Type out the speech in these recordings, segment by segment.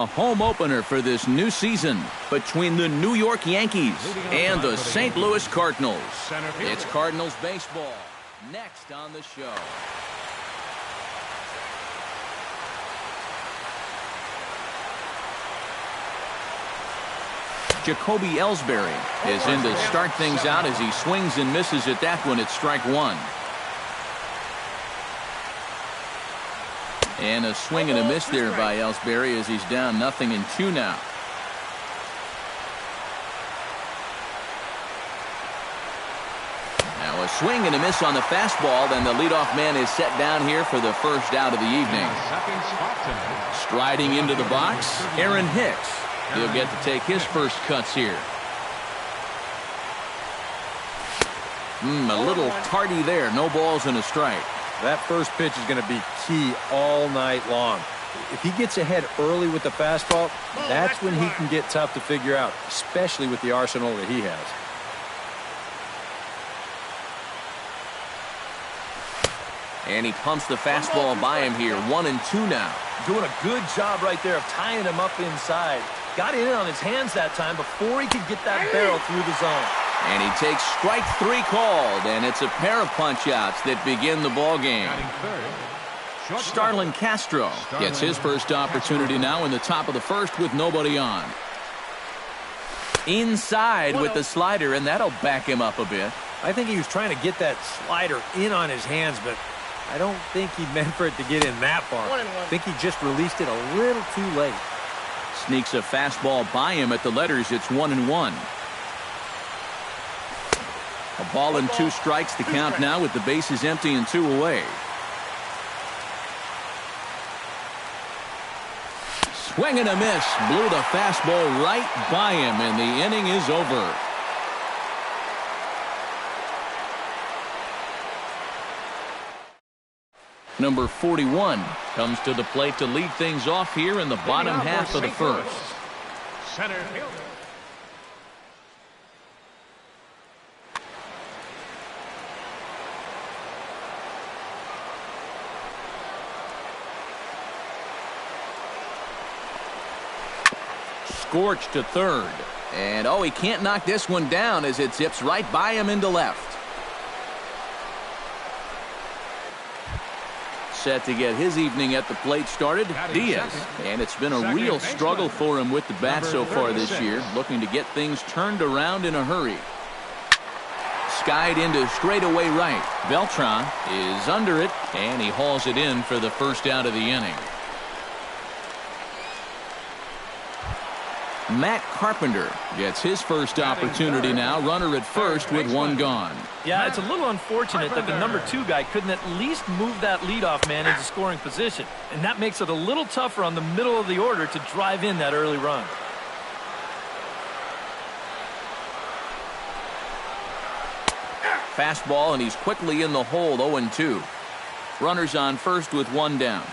A home opener for this new season between the New York Yankees and the St. Louis Cardinals. It's Cardinals baseball next on the show. Jacoby Ellsbury is in to start things out as he swings and misses at that one at strike one. And a swing and a miss there by Ellsbury as he's down 0-2 now. Now a swing and a miss on the fastball, then the leadoff man is set down here for the first out of the evening. Striding into the box, Aaron Hicks. He'll get to take his first cuts here. A little tardy there, no balls and a strike. That first pitch is going to be key all night long. If he gets ahead early with the fastball, that's when he can get tough to figure out, especially with the arsenal that he has. And he pumps the fastball by him here, 1-2 now. Doing a good job right there of tying him up inside. Got in on his hands that time before he could get that barrel through the zone. And he takes strike three called, and it's a pair of punch-outs that begin the ball game. Starlin Castro gets his first opportunity now in the top of the first with nobody on. Inside with the slider, and that'll back him up a bit. I think he was trying to get that slider in on his hands, but I don't think he meant for it to get in that far. I think he just released it a little too late. Sneaks a fastball by him at the letters. It's 1-1. A ball and 2 strikes to count now with the bases empty and 2 away. Swing and a miss. Blew the fastball right by him, and the inning is over. Number 41 comes to the plate to lead things off here in the bottom half of the first. Center fielder. Scorched to third. And he can't knock this one down as it zips right by him into left. Set to get his evening at the plate started, Diaz. And it's been a real struggle for him with the bat so far this year, looking to get things turned around in a hurry. Skied into straightaway right. Beltran is under it, and he hauls it in for the first out of the inning. Matt Carpenter gets his first opportunity now, runner at first with 1 gone. Yeah, it's a little unfortunate that the number 2 guy couldn't at least move that leadoff man into scoring position. And that makes it a little tougher on the middle of the order to drive in that early run. Fastball, and he's quickly in the hole, 0-2. Runners on first with 1 down.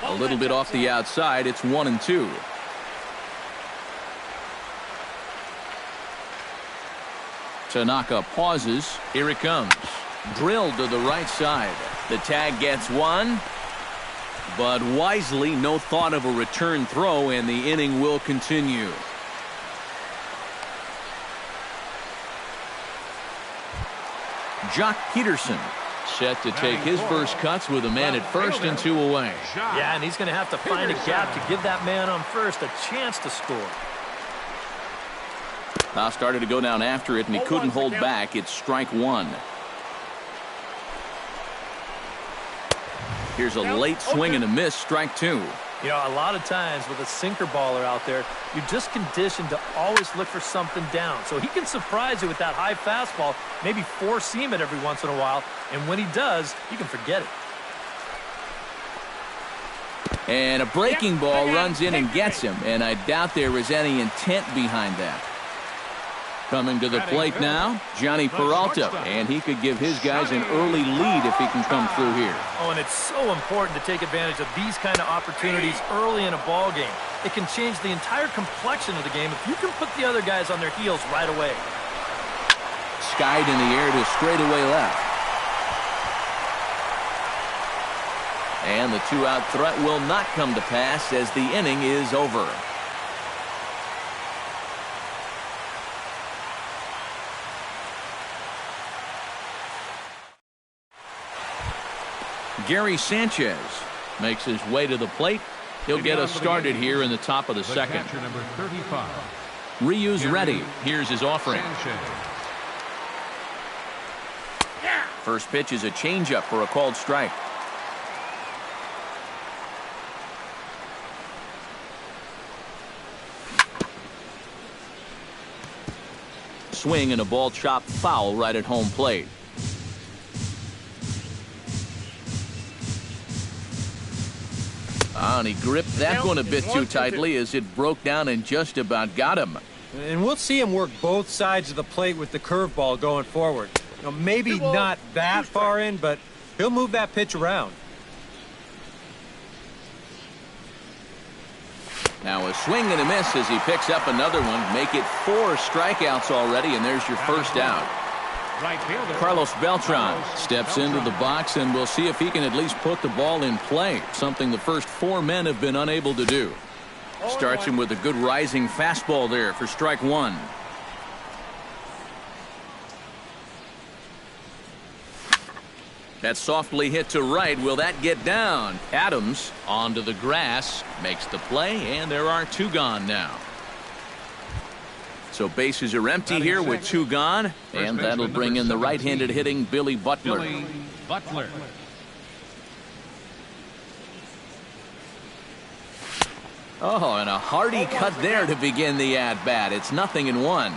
A little bit off the outside. It's 1-2. Tanaka pauses. Here it comes. Drilled to the right side. The tag gets 1. But wisely, no thought of a return throw, and the inning will continue. Jock Peterson set to take his first cuts with a man at first and 2 away. Yeah, and he's going to have to find a gap to give that man on first a chance to score. Now started to go down after it, and he couldn't hold back. It's strike 1. Here's a late swing and a miss, strike 2. You know, a lot of times with a sinker baller out there, you're just conditioned to always look for something down. So he can surprise you with that high fastball, maybe four-seam it every once in a while, and when he does, you can forget it. And a breaking ball runs in and gets him, and I doubt there was any intent behind that. Coming to the plate now, Johnny Peralta, and he could give his guys an early lead if he can come through here. Oh, and it's so important to take advantage of these kind of opportunities early in a ball game. It can change the entire complexion of the game if you can put the other guys on their heels right away. Skied in the air to straightaway left. And the two-out threat will not come to pass as the inning is over. Gary Sanchez makes his way to the plate. He'll get us started here in the top of the second. Number 35. Ryu's ready. Here's his offering. First pitch is a changeup for a called strike. Swing and a ball chopped foul right at home plate. And he gripped that one a bit too tightly as it broke down and just about got him. And we'll see him work both sides of the plate with the curveball going forward. You know, maybe not that far in, but he'll move that pitch around. Now a swing and a miss as he picks up another one. Make it 4 strikeouts already, and there's your first out. Right fielder Carlos Beltran steps into the box, and we'll see if he can at least put the ball in play, something the first 4 men have been unable to do. Starts him with a good rising fastball there for strike 1. That's softly hit to right. Will that get down? Adams onto the grass, makes the play, and there are 2 gone now. So bases are empty here with 2 gone, and that'll bring in the right-handed hitting Billy Butler. Billy Butler. Oh, and a hearty cut there to begin the at-bat. It's 0-1.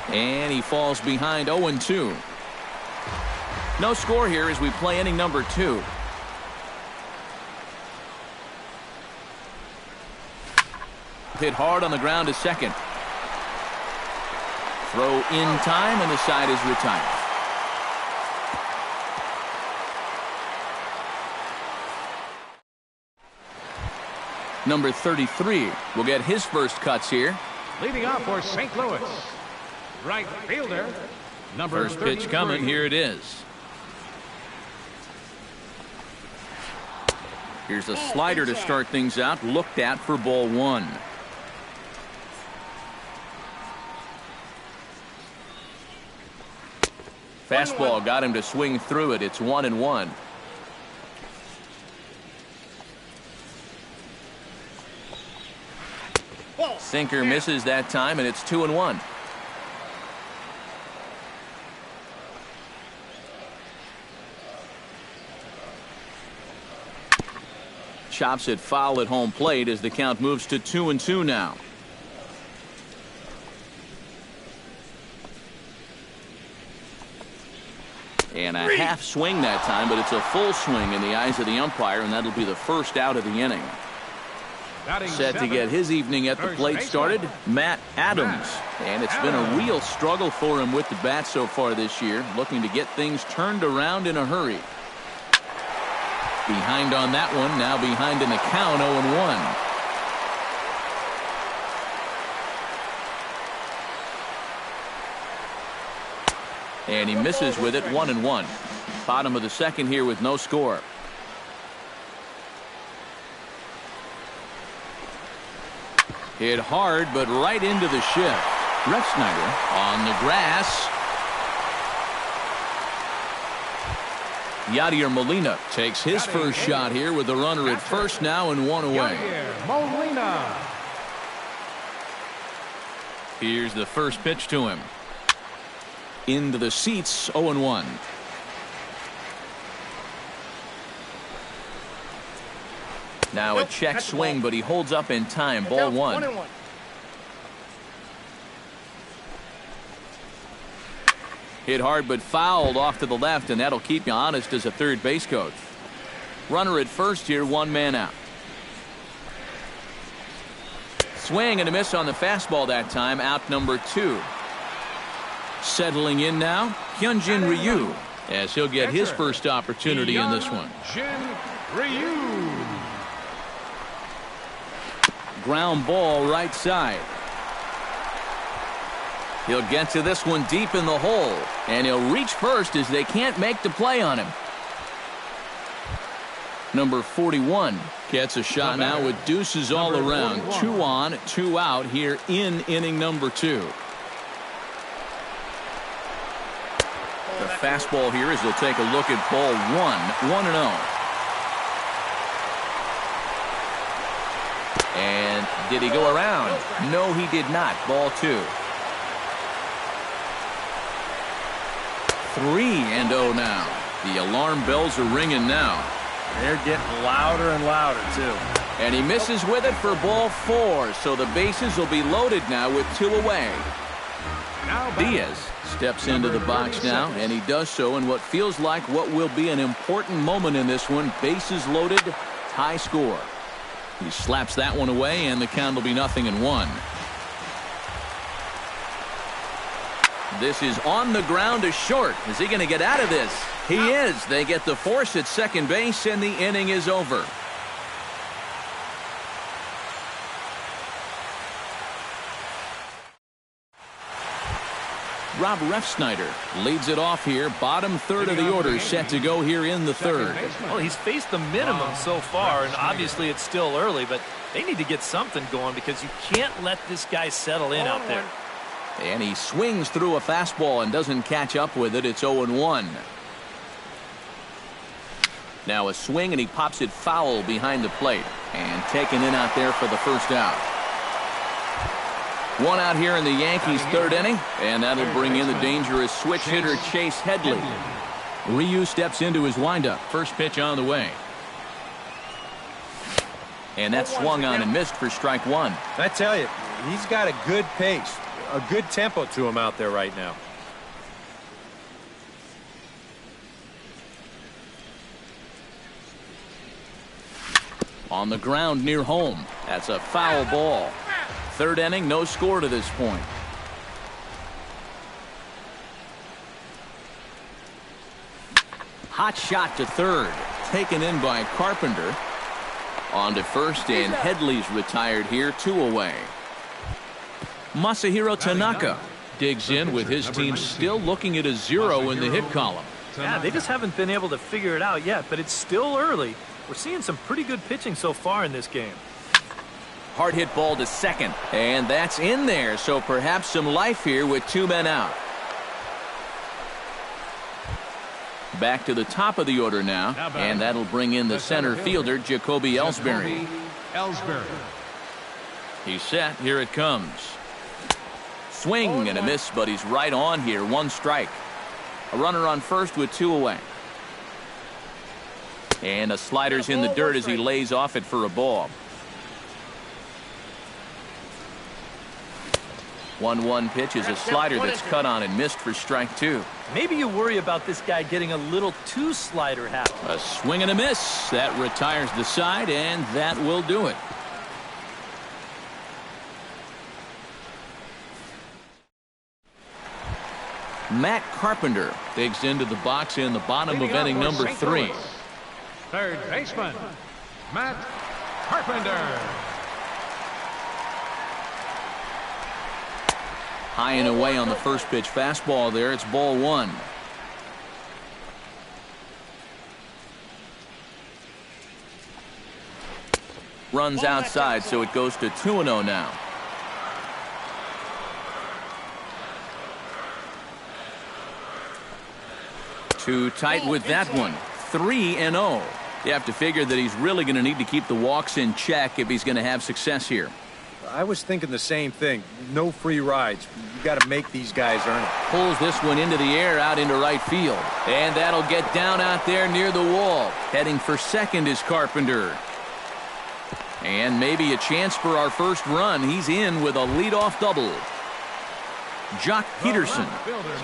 And he falls behind 0-2. No score here as we play inning number 2. Hit hard on the ground to second. Throw in time, and the side is retired. Number 33 will get his first cuts here. Leading off for St. Louis. Right fielder. Number First pitch 33. coming. Here it is. Here's a slider to start things out. Looked at for ball 1. Fastball got him to swing through it. It's 1-1. Sinker misses that time, and it's 2-1. Chops it foul at home plate as the count moves to 2-2 now. And a half swing that time, but it's a full swing in the eyes of the umpire, and that'll be the first out of the inning. Set to get his evening at the plate started, Matt Adams. And it's been a real struggle for him with the bat so far this year, looking to get things turned around in a hurry. Behind on that one, now behind in the count, 0-1. And he misses with it, 1-1. Bottom of the second here with no score. Hit hard, but right into the shift. Refsnyder on the grass. Yadier Molina takes his first shot here with the runner at first now and 1 away. Yadier Molina. Here's the first pitch to him. Into the seats, 0-1. Now a check swing, but he holds up in time. Ball 1. Hit hard but fouled off to the left, and that'll keep you honest as a third base coach. Runner at first here, 1 man out. Swing and a miss on the fastball that time. Out number 2. Settling in now, Hyunjin Ryu, as he'll get his first opportunity in this one. Hyunjin Ryu. Ground ball right side. He'll get to this one deep in the hole, and he'll reach first as they can't make the play on him. Number 41 gets a shot now with deuces all around. 2 on, 2 out here in inning number 2. The fastball here as they'll take a look at ball 1, 1-0. And did he go around? No, he did not. Ball 2. 3-0 now. The alarm bells are ringing now. They're getting louder and louder, too. And he misses with it for ball 4, so the bases will be loaded now with 2 away. Diaz steps into the box now, and he does so in what feels like what will be an important moment in this one. Bases loaded, high score. He slaps that one away, and the count will be 0-1. This is on the ground to short. Is he going to get out of this? He is. They get the force at second base, and the inning is over. Rob Refsnyder leads it off here. Bottom third of the order set to go here in the third. Well, he's faced the minimum so far, and obviously it's still early, but they need to get something going because you can't let this guy settle in out there. And he swings through a fastball and doesn't catch up with it. It's 0-1. Now a swing, and he pops it foul behind the plate. And taken in out there for the first out. 1 out here in the Yankees' third inning, and that'll bring in the dangerous switch hitter Chase Headley. Ryu steps into his windup. First pitch on the way. And that swung on and missed for strike 1. I tell you, he's got a good pace, a good tempo to him out there right now. On the ground near home. That's a foul ball. Third inning, no score to this point. Hot shot to third. Taken in by Carpenter. On to first, and Headley's retired here, 2 away. Masahiro Tanaka digs in with his team still looking at a 0 in the hit column. Yeah, they just haven't been able to figure it out yet, but it's still early. We're seeing some pretty good pitching so far in this game. Hard hit ball to second, and that's in there, so perhaps some life here with 2 men out. Back to the top of the order now, and that'll bring in the center fielder, Jacoby Ellsbury. He's set. Here it comes. Swing and a miss, but he's right on here. 1 strike. A runner on first with 2 away. And a slider's in the dirt as he lays off it for a ball. 1-1 pitch is a slider that's cut on and missed for strike 2. Maybe you worry about this guy getting a little too slider happy. A swing and a miss. That retires the side, and that will do it. Matt Carpenter digs into the box in the bottom of inning number 3. Third baseman, Matt Carpenter. High and away on the first pitch fastball there. It's ball 1. Runs outside, so it goes to 2-0 now. Too tight with that one. 3-0. You have to figure that he's really going to need to keep the walks in check if he's going to have success here. I was thinking the same thing. No free rides. You got to make these guys earn it. Pulls this one into the air out into right field. And that'll get down out there near the wall. Heading for second is Carpenter. And maybe a chance for our first run. He's in with a leadoff double. Jock Peterson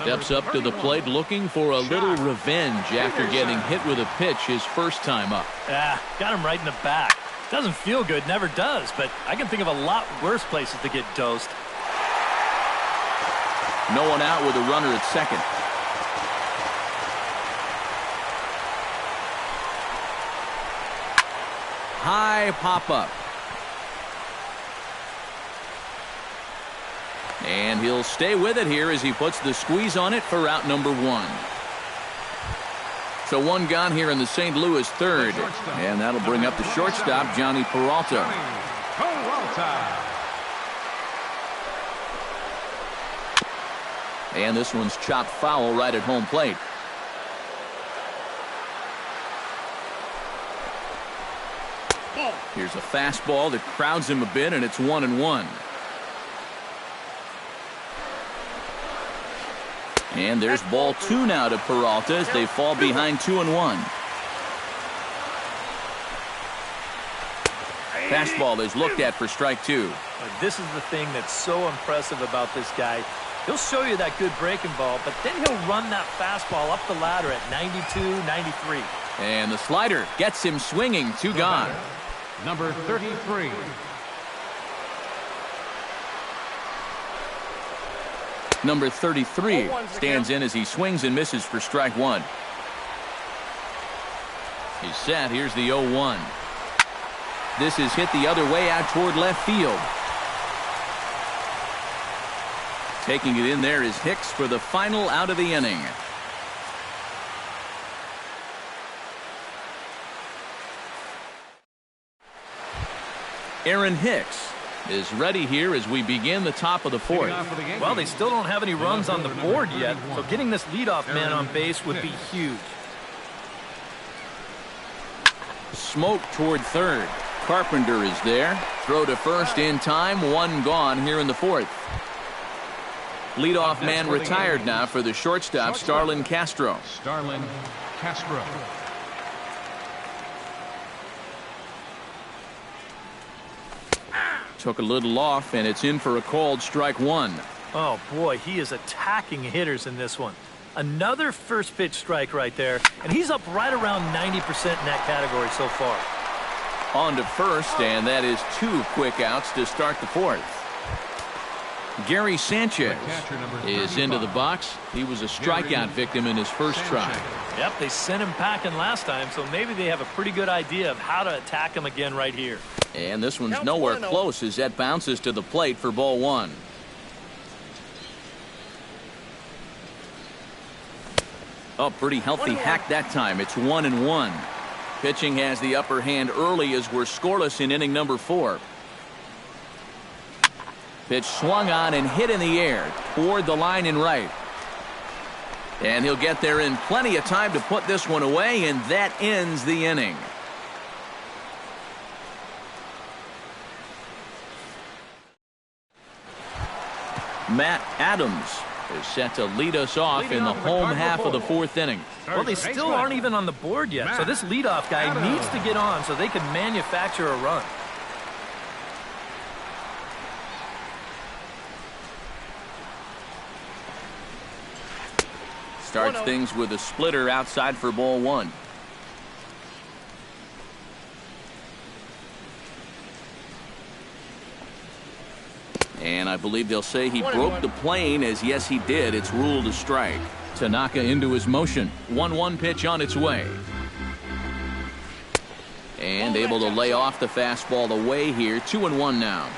steps up to the plate looking for a little revenge after getting hit with a pitch his first time up. Got him right in the back. Doesn't feel good, never does, but I can think of a lot worse places to get dosed. No one out with a runner at second. High pop up. And he'll stay with it here as he puts the squeeze on it for out number 1. So 1 gone here in the St. Louis third. And that'll bring up the shortstop, Johnny Peralta. And this one's chopped foul right at home plate. Here's a fastball that crowds him a bit, and it's 1-1. And there's ball 2 now to Peralta as they fall behind 2-1. Fastball is looked at for strike 2. This is the thing that's so impressive about this guy. He'll show you that good breaking ball, but then he'll run that fastball up the ladder at 92, 93. And the slider gets him swinging. 2 gone. Number 33. Number 33 stands in as he swings and misses for strike 1. He's set. Here's the 0-1. This is hit the other way out toward left field. Taking it in there is Hicks for the final out of the inning. Aaron Hicks is ready here as we begin the top of the 4th. Well, they still don't have any runs on the board yet, so getting this leadoff man on base would be huge. Smoke toward third. Carpenter is there. Throw to first in time. 1 gone here in the 4th. Leadoff man retired now for the shortstop, Starlin Castro. Starlin Castro. Took a little off, and it's in for a called strike 1. Oh, boy, he is attacking hitters in this one. Another first pitch strike right there, and he's up right around 90% in that category so far. On to first, and that is 2 quick outs to start the 4th. Gary Sanchez is into the box. He was a strikeout victim in his first try. Yep, they sent him packing last time, so maybe they have a pretty good idea of how to attack him again right here. And this one's nowhere close as that bounces to the plate for ball 1. Oh, pretty healthy hack that time. It's 1-1. Pitching has the upper hand early as we're scoreless in inning number 4. Pitch swung on and hit in the air toward the line and right. And he'll get there in plenty of time to put this one away, and that ends the inning. Matt Adams is set to lead us off in the home half of the 4th inning. Well, they still aren't even on the board yet, so this leadoff guy needs to get on so they can manufacture a run. Starts things with a splitter outside for ball 1. And I believe they'll say he broke the plane, as yes he did. It's ruled a strike. Tanaka into his motion. 1-1 pitch on its way. And able to lay off the fastball away here. 2-1 now.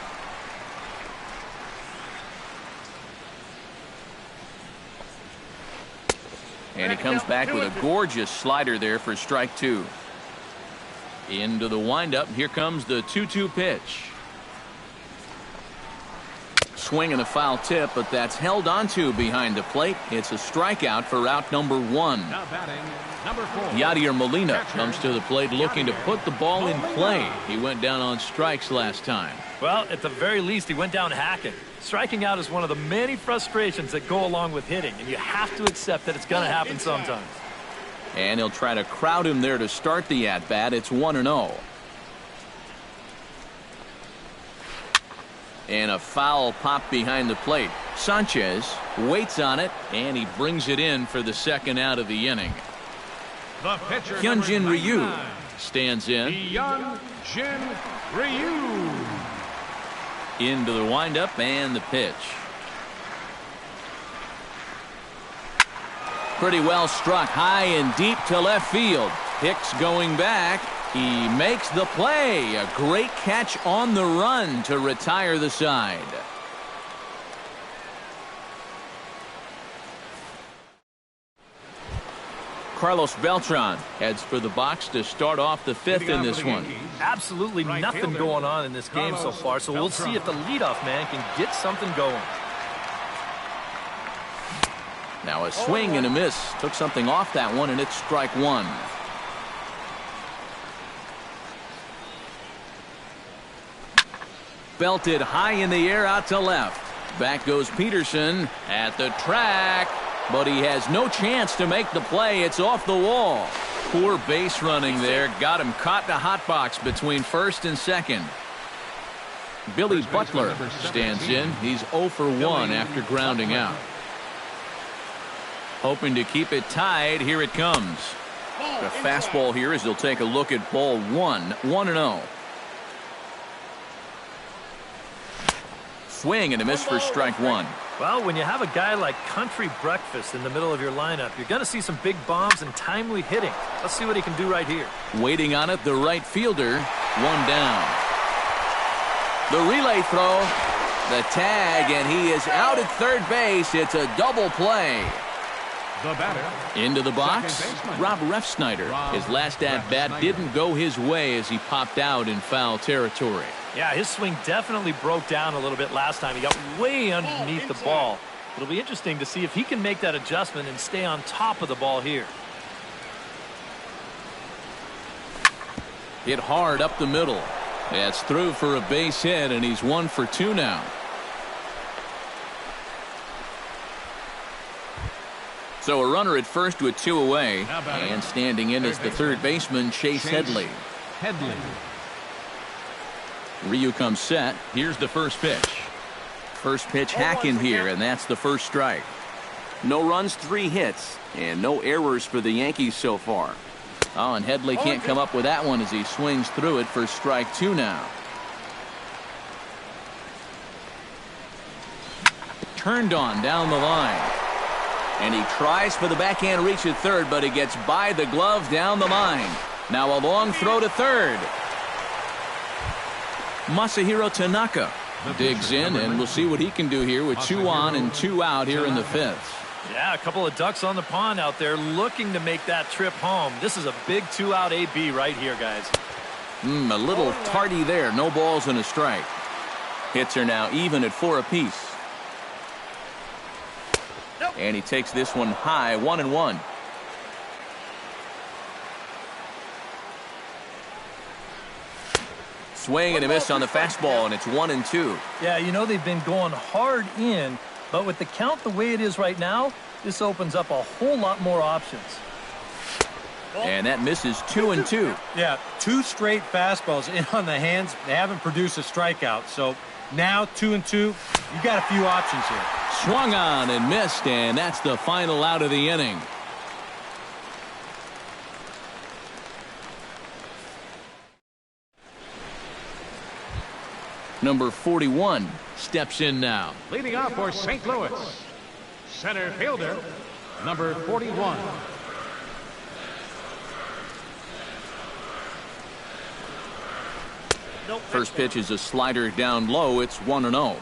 And he comes back with a gorgeous slider there for strike 2. Into the windup. Here comes the 2-2 pitch. Swing and a foul tip, but that's held onto behind the plate. It's a strikeout for out number 1. Now batting, number 4. Yadier Molina comes to the plate looking to put the ball in play. He went down on strikes last time. Well, at the very least, he went down hacking. Striking out is one of the many frustrations that go along with hitting, and you have to accept that it's going to happen sometimes. And he'll try to crowd him there to start the at-bat. It's 1-0. And a foul pop behind the plate. Sanchez waits on it, and he brings it in for the second out of the inning. The pitcher, Hyunjin Ryu 99, stands in. Hyunjin Ryu. Into the windup and the pitch. Pretty well struck high and deep to left field. Hicks going back. He makes the play. A great catch on the run to retire the side. Carlos Beltran heads for the box to start off the fifth in this one. Absolutely nothing going on in this game so far, so we'll see if the leadoff man can get something going. Now a swing and a miss. Took something off that one, and it's strike one. Belted high in the air out to left. Back goes Peterson at the track, but he has no chance to make the play. It's off the wall. Poor base running there. Got him caught in a hot box between first and second. Billy Butler stands in. He's 0 for 1 after grounding out. Hoping to keep it tied. Here it comes. The fastball here as he'll take a look at ball 1-0. Swing and a miss for strike one. Well, when you have a guy like Country Breakfast in the middle of your lineup, you're going to see some big bombs and timely hitting. Let's see what he can do right here. Waiting on it, the right fielder. One down. The relay throw. The tag, and he is out at third base. It's a double play. The batter. Into the box, Rob Refsnyder. His last at-bat didn't go his way as he popped out in foul territory. Yeah, his swing definitely broke down a little bit last time. He got way underneath the ball. It'll be interesting to see if he can make that adjustment and stay on top of the ball here. Hit hard up the middle. That's through for a base hit, and he's 1 for 2 now. So a runner at first with 2 away, and standing in is the third baseman, Chase Headley. Ryu comes set. Here's the first pitch. First pitch hacking here, and that's the first strike. No runs, 3 hits, and no errors for the Yankees so far. Oh, and Headley can't come up with that one as he swings through it for strike 2 now. Turned on down the line. And he tries for the backhand reach at third, but he gets by the glove down the line. Now a long throw to third. Masahiro Tanaka digs in, and we'll see what he can do here with 2 on and 2 out here in the 5th. Yeah, a couple of ducks on the pond out there looking to make that trip home. This is a big 2-out AB right here, guys. A little tardy there. No balls and a strike. Hits are now even at 4 apiece. And he takes this one high, 1-1. Swing and a miss on the fastball, and it's 1-2. Yeah, you know they've been going hard in, but with the count the way it is right now, this opens up a whole lot more options. And that misses 2-2. Yeah, 2 straight fastballs in on the hands. They haven't produced a strikeout, so now 2-2. You got a few options here. Swung on and missed, and that's the final out of the inning. Number 41 steps in now. Leading off for St. Louis, center fielder, number 41. First pitch is a slider down low. It's 1-0.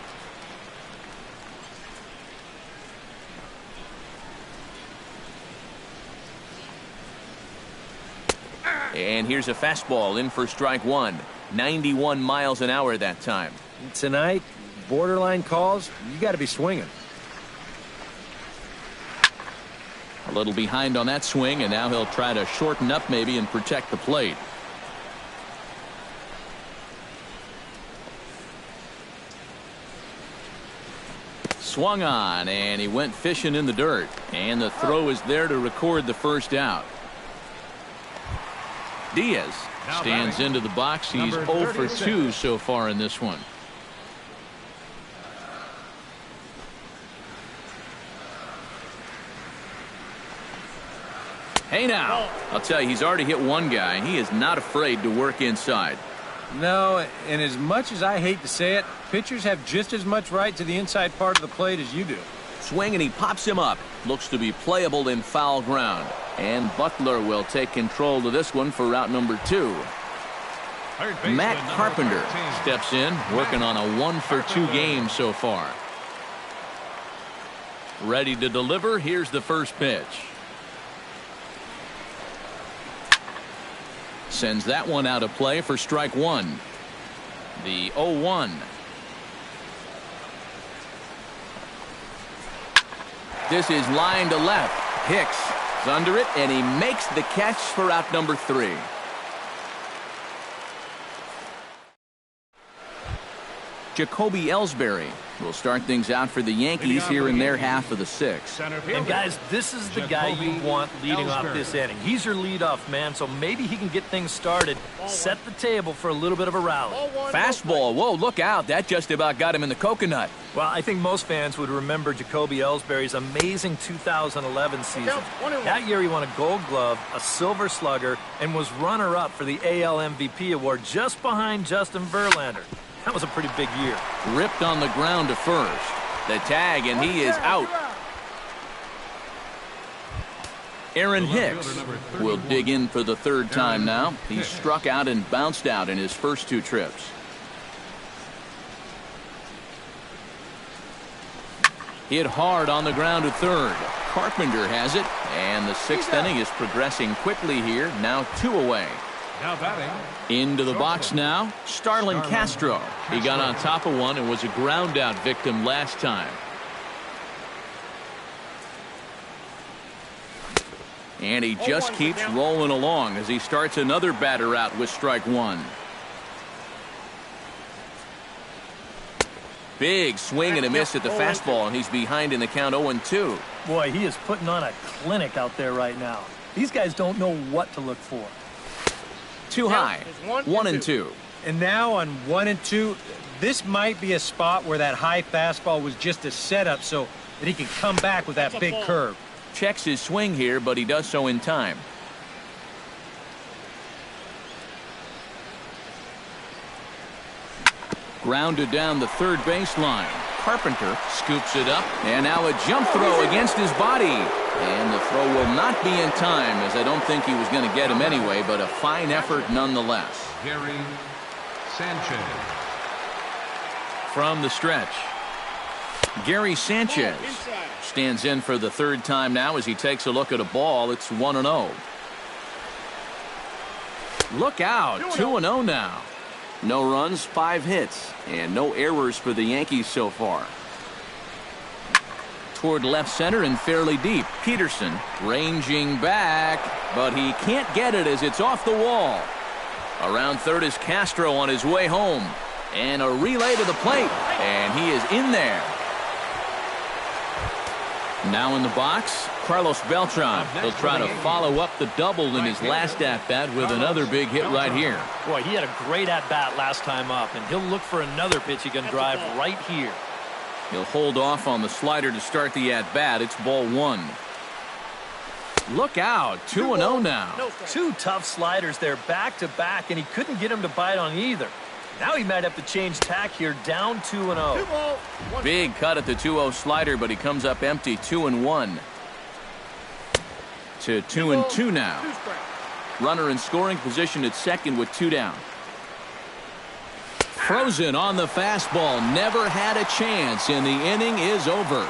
And here's a fastball in for strike 1. 91 miles an hour that time. Tonight, borderline calls, you got to be swinging. A little behind on that swing, and now he'll try to shorten up maybe and protect the plate. Swung on, and he went fishing in the dirt. And the throw is there to record the first out. Diaz stands into the box. He's 0 for 2 so far in this one. Hey now, I'll tell you, he's already hit one guy. He is not afraid to work inside. No, and as much as I hate to say it, pitchers have just as much right to the inside part of the plate as you do. Swing, and he pops him up. Looks to be playable in foul ground. And Butler will take control of this one for route number 2. Matt Carpenter steps in, working on a 1 for 2 game so far. Ready to deliver. Here's the first pitch. Sends that one out of play for strike one. The 0-1. This is line to left. Hicks is under it, and he makes the catch for out number 3. Jacoby Ellsbury will start things out for the Yankees here in their half of the 6th. And guys, this is the guy you want leading off this inning. He's your leadoff man, so maybe he can get things started, set the table for a little bit of a rally. Fastball. Whoa, look out. That just about got him in the coconut. Well, I think most fans would remember Jacoby Ellsbury's amazing 2011 season. That year he won a Gold Glove, a Silver Slugger, and was runner-up for the AL MVP award just behind Justin Verlander. That was a pretty big year. Ripped on the ground to first. The tag, and he is out. Aaron Hicks will dig in for the 3rd time now. He struck out and bounced out in his first 2 trips. Hit hard on the ground to 3rd. Carpenter has it, and the 6th inning is progressing quickly here. Now 2 away. Now batting. Into the box now, Starlin Castro. He got on top of one and was a ground out victim last time. And he just keeps rolling along as he starts another batter out with strike 1. Big swing and a miss at the fastball, and he's behind in the count 0-2. Boy, he is putting on a clinic out there right now. These guys don't know what to look for. Too high. 1-2. And now on 1-2, this might be a spot where that high fastball was just a setup so that he can come back with that big curve. Checks his swing here, but he does so in time. Grounded down the 3rd baseline. Carpenter scoops it up, and now a jump throw against his body. And the throw will not be in time, as I don't think he was going to get him anyway, but a fine effort nonetheless. Gary Sanchez. From the stretch, Gary Sanchez stands in for the 3rd time now as he takes a look at a ball. It's 1-0. Look out, 2-0 now. No runs, 5 hits, and no errors for the Yankees so far. Toward left center and fairly deep. Peterson ranging back, but he can't get it as it's off the wall. Around 3rd is Castro on his way home. And a relay to the plate, and he is in there. Now in the box, Carlos Beltran. He'll try to follow up the double in his last at-bat with another big hit right here. Boy, he had a great at-bat last time up, and he'll look for another pitch he can drive right here. He'll hold off on the slider to start the at-bat. It's ball 1. Look out, 2-0 now. 2 tough sliders there back-to-back, and he couldn't get him to bite on either. Now he might have to change tack here, down 2-0. Big cut at the 2-0 slider, but he comes up empty, 2-1. To 2-2 now. Runner in scoring position at 2nd with 2 down. Frozen on the fastball, never had a chance, and the inning is over.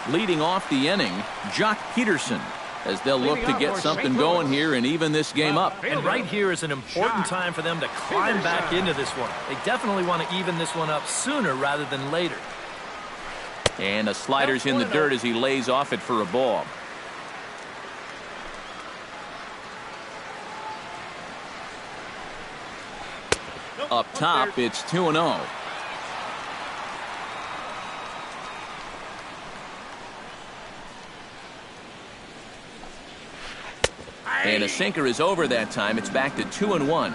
Leading off the inning, Jock Peterson, as they'll look to get something going here and even this game up. And right here is an important time for them to climb back into this one. They definitely want to even this one up sooner rather than later. And a slider's in the dirt as he lays off it for a ball. Up top, it's 2-0. And a sinker is over that time. It's back to 2-1.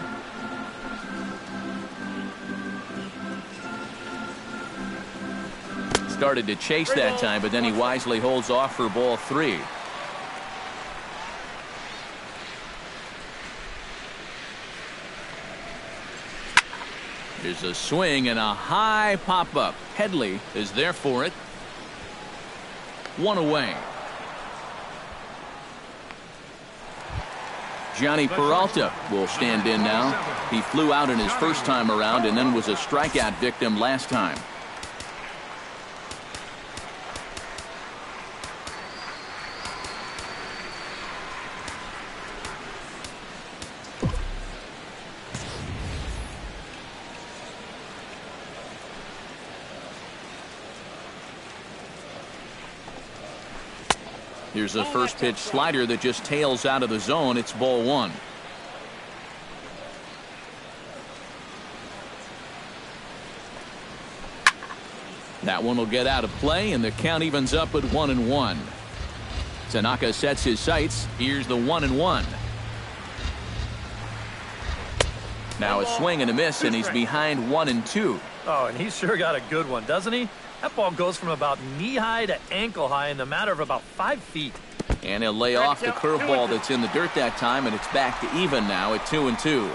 Started to chase that time, but then he wisely holds off for ball 3. There's a swing and a high pop-up. Headley is there for it. 1 away. Johnny Peralta will stand in now. He flew out in his first time around and then was a strikeout victim last time. Here's a first pitch slider that just tails out of the zone. It's ball one. That one will get out of play, and the count evens up at 1-1. Tanaka sets his sights. Here's the 1-1. Now a swing and a miss, and he's behind 1-2. Oh, and he's sure got a good one, doesn't he? That ball goes from about knee-high to ankle-high in the matter of about 5 feet. And he'll lay off the curveball that's in the dirt that time, and it's back to even now at 2-2.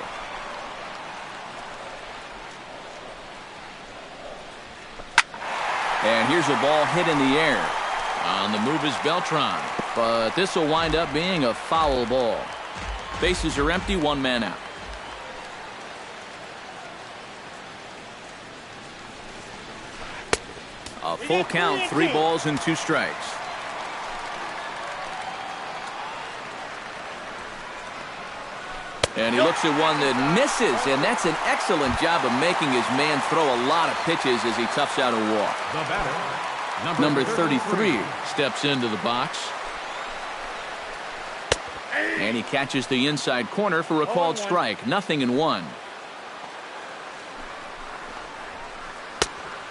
And here's a ball hit in the air. On the move is Beltran, but this will wind up being a foul ball. Bases are empty, one man out. A full count, 3 balls and 2 strikes. And he looks at one that misses, and that's an excellent job of making his man throw a lot of pitches as he toughs out a walk. The batter, Number 33 steps into the box. And he catches the inside corner for a called strike. 0-1.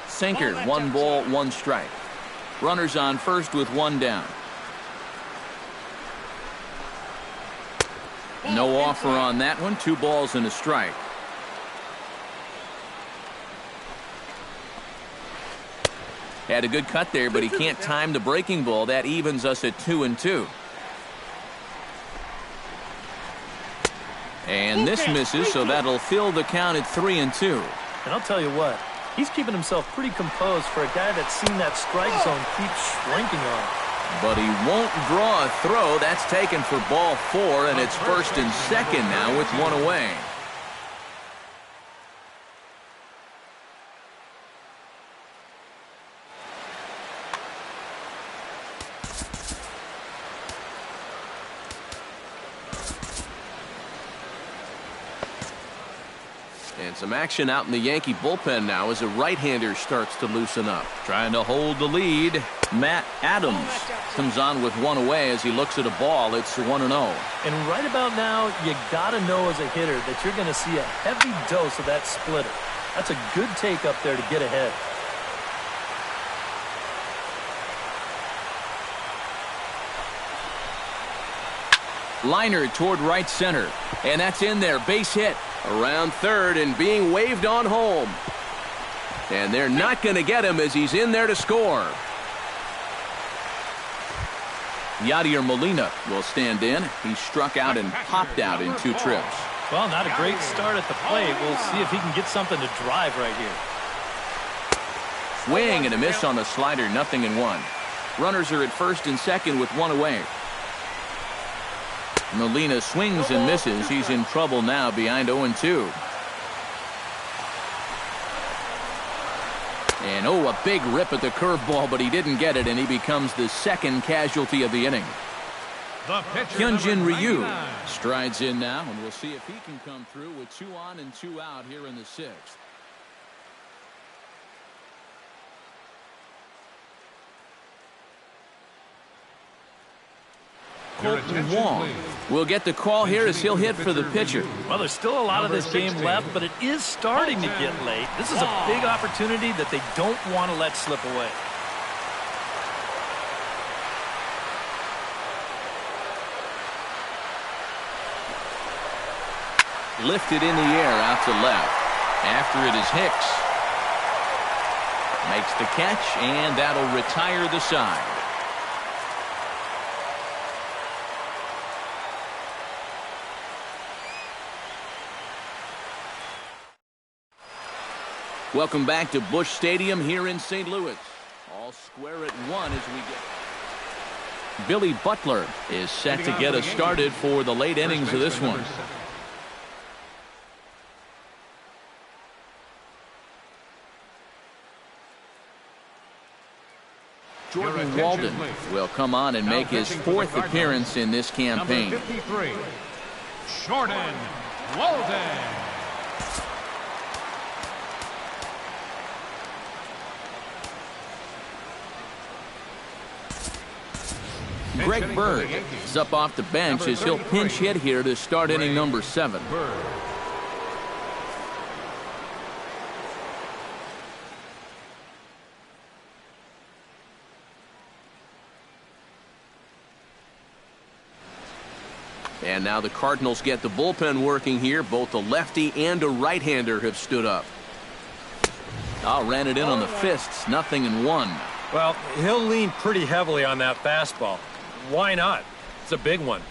Sinker, 1 ball, 1 strike. Runners on first with 1 down. No offer on that one. 2 balls and a strike. Had a good cut there, but he can't time the breaking ball. That evens us at 2-2. And this misses, so that'll fill the count at 3-2. And I'll tell you what, he's keeping himself pretty composed for a guy that's seen that strike zone keep shrinking on him. But he won't draw a throw. That's taken for ball 4, and it's first and second now with 1 away. And some action out in the Yankee bullpen now as a right-hander starts to loosen up. Trying to hold the lead. Matt Adams comes on with 1 away as he looks at a ball. It's 1-0. And right about now, you got to know as a hitter that you're going to see a heavy dose of that splitter. That's a good take up there to get ahead. Liner toward right center. And that's in there. Base hit. Around third and being waved on home. And they're not going to get him as he's in there to score. Yadier Molina will stand in. He struck out and popped out in 2 trips. Well, not a great start at the plate. We'll see if he can get something to drive right here. Swing and a miss on the slider. 0-1. Runners are at first and second with 1 away. Molina swings and misses. He's in trouble now behind 0-2. And a big rip at the curveball, but he didn't get it, and he becomes the second casualty of the inning. Hyunjin Ryu strides in now, and we'll see if he can come through with 2 on and 2 out here in the 6th. Colton Wong will get the call here as he'll hit for the pitcher. Well, there's still a lot of this game left, but it is starting to get late. This is a big opportunity that they don't want to let slip away. Lifted in the air out to left. After it is Hicks. Makes the catch, and that'll retire the side. Welcome back to Busch Stadium here in St. Louis. All square at 1 as we get. Billy Butler is set to get us started for the late innings of this one. Jordan Walden will come on and make his 4th appearance in this campaign. Number 53, Jordan Walden. Greg Bird is up off the bench as he'll pinch hit here to start inning number 7. And now the Cardinals get the bullpen working here. Both a lefty and a right-hander have stood up. Ran it in on the fists. 0-1. Well, he'll lean pretty heavily on that fastball. Why not? It's a big one.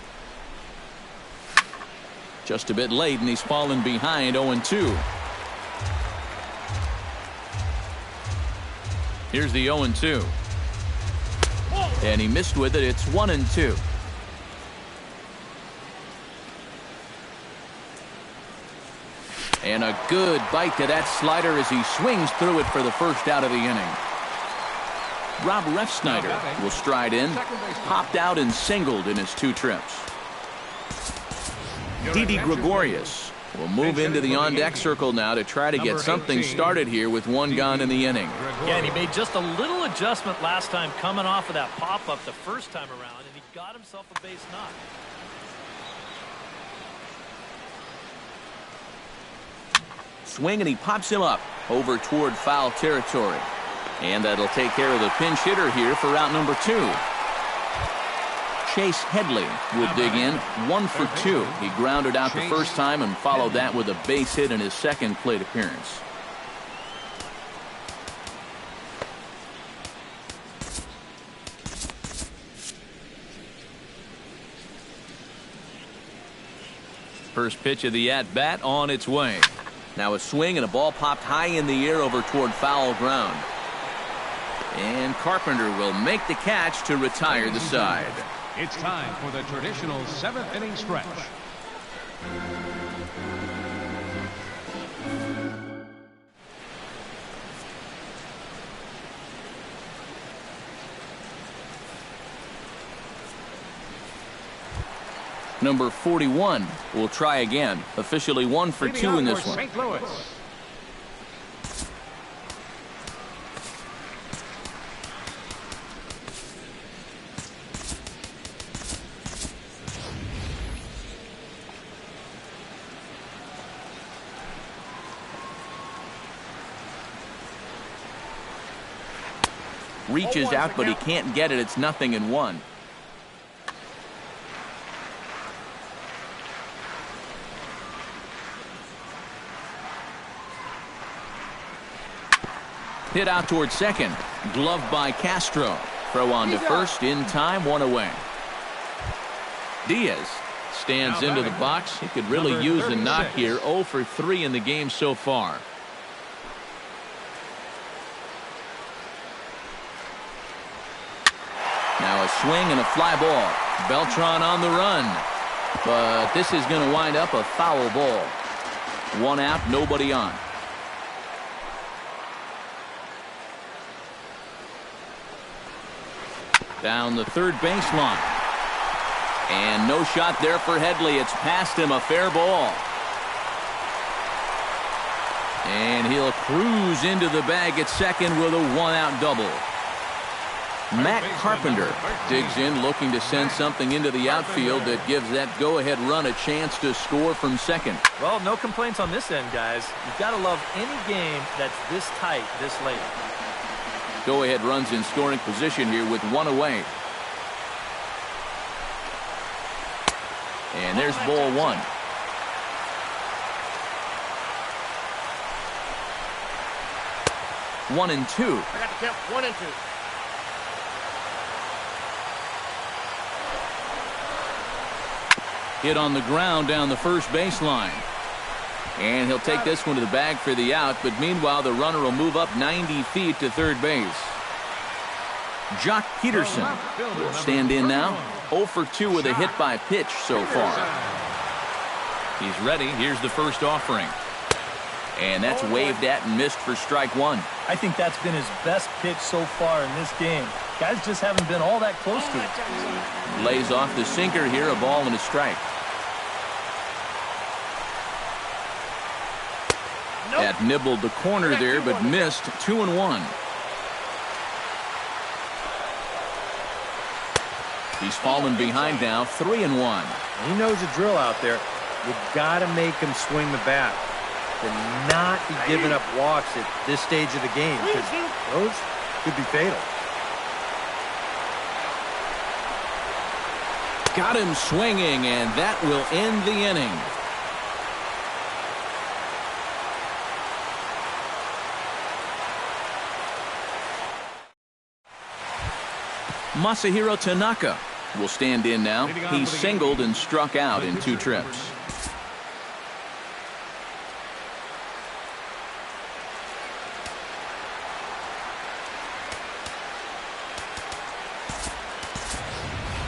Just a bit late, and he's fallen behind 0-2. Here's the 0-2. And he missed with it. It's 1-2. And a good bite to that slider as he swings through it for the first out of the inning. Rob Refsnyder will stride in. Popped out and singled in his 2 trips. Didi Gregorius will move into the on-deck circle now to try to get something started here with 1 gone in the inning. Yeah, and he made just a little adjustment last time coming off of that pop-up the first time around, and he got himself a base knock. Swing, and he pops him up over toward foul territory. And that'll take care of the pinch hitter here for out number 2. Chase Headley will dig in. 1 for 2. He grounded out the first time and followed that with a base hit in his second plate appearance. First pitch of the at-bat on its way. Now a swing and a ball popped high in the air over toward foul ground. And Carpenter will make the catch to retire the side. It's time for the traditional 7th inning stretch. Number 41 will try again. Officially 1 for 2 in this one. St. Louis. Reaches out, but he can't get it. It's 0-1. Hit out towards second. Gloved by Castro. Throw on to first in time. 1 away. Diaz stands into the box. He could really use a knock here. 0 for 3 in the game so far. Now a swing and a fly ball. Beltran on the run. But this is going to wind up a foul ball. 1 out, nobody on. Down the third baseline. And no shot there for Headley. It's past him, a fair ball. And he'll cruise into the bag at second with a 1-out double. Matt Carpenter digs in, looking to send something into the outfield that gives that go-ahead run a chance to score from second. Well, no complaints on this end, guys. You've got to love any game that's this tight, this late. Go-ahead runs in scoring position here with 1 away. And there's ball 1. One and 2. I got the count. 1 and 2. Hit on the ground down the first baseline. And he'll take this one to the bag for the out, but meanwhile the runner will move up 90 feet to third base. Jock Peterson will stand in now. 0 for 2 with a hit by pitch so far. He's ready. Here's the first offering. And that's waved at and missed for strike 1. I think that's been his best pitch so far in this game. Guys just haven't been all that close to it. Lays off the sinker here, a ball and a strike. That nibbled the corner there, but missed. 2-1. He's fallen behind now, 3-1. He knows the drill out there. You got to make him swing the bat. To not be giving up walks at this stage of the game, because those could be fatal. Got him swinging, and that will end the inning. Masahiro Tanaka will stand in now. He singled and struck out in 2 trips.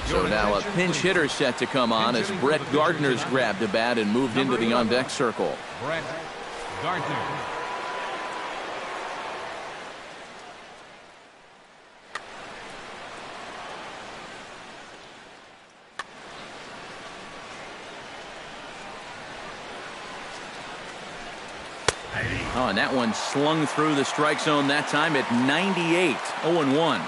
So now a pinch hitter set to come on as Brett Gardner's grabbed a bat and moved into the on-deck circle. Brett Gardner. Oh, and that one slung through the strike zone that time at 98, 0-1.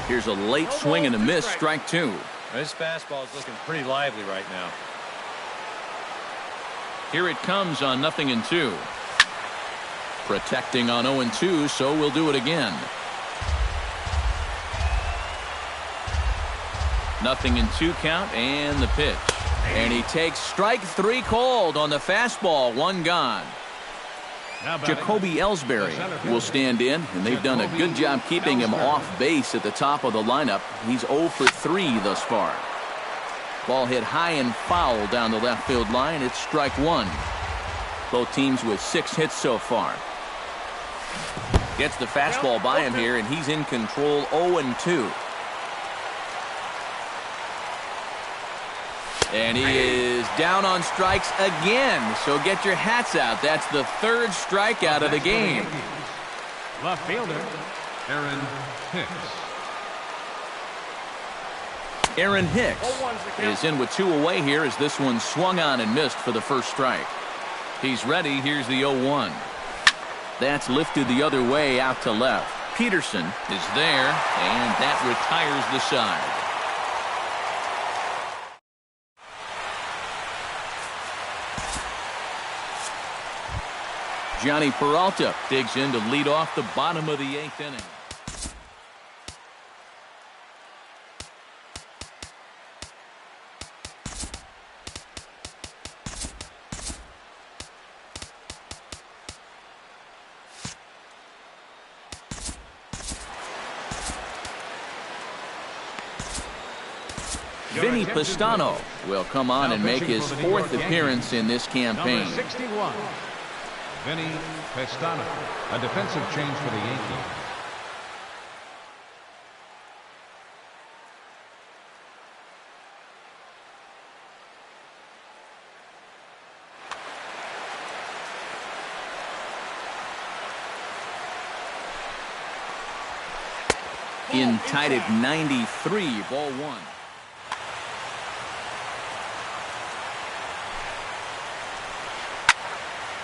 Here's a late swing and a miss, strike 2. This fastball is looking pretty lively right now. Here it comes on 0-2. Protecting on 0-2, so we'll do it again. 0-2 count and the pitch. And he takes strike 3 called on the fastball, 1 gone. Jacoby Ellsbury will stand in, and they've done a good job keeping him off base at the top of the lineup. He's 0 for 3 thus far. Ball hit high and foul down the left field line. It's strike 1. Both teams with 6 hits so far. Gets the fastball by him here, and he's in control, 0-2. And he is down on strikes again. So get your hats out. That's the 3rd strikeout of the game. Left fielder, Aaron Hicks. Aaron Hicks is in with 2 away here as this one swung on and missed for the 1st strike. He's ready. Here's the 0-1. That's lifted the other way out to left. Peterson is there, and that retires the side. Johnny Peralta digs in to lead off the bottom of the 8th inning. Vinny Pistano will come on and make his 4th appearance in this campaign. Number 61. Vinny Pistano, a defensive change for the Yankees. In tied at 93, ball 1.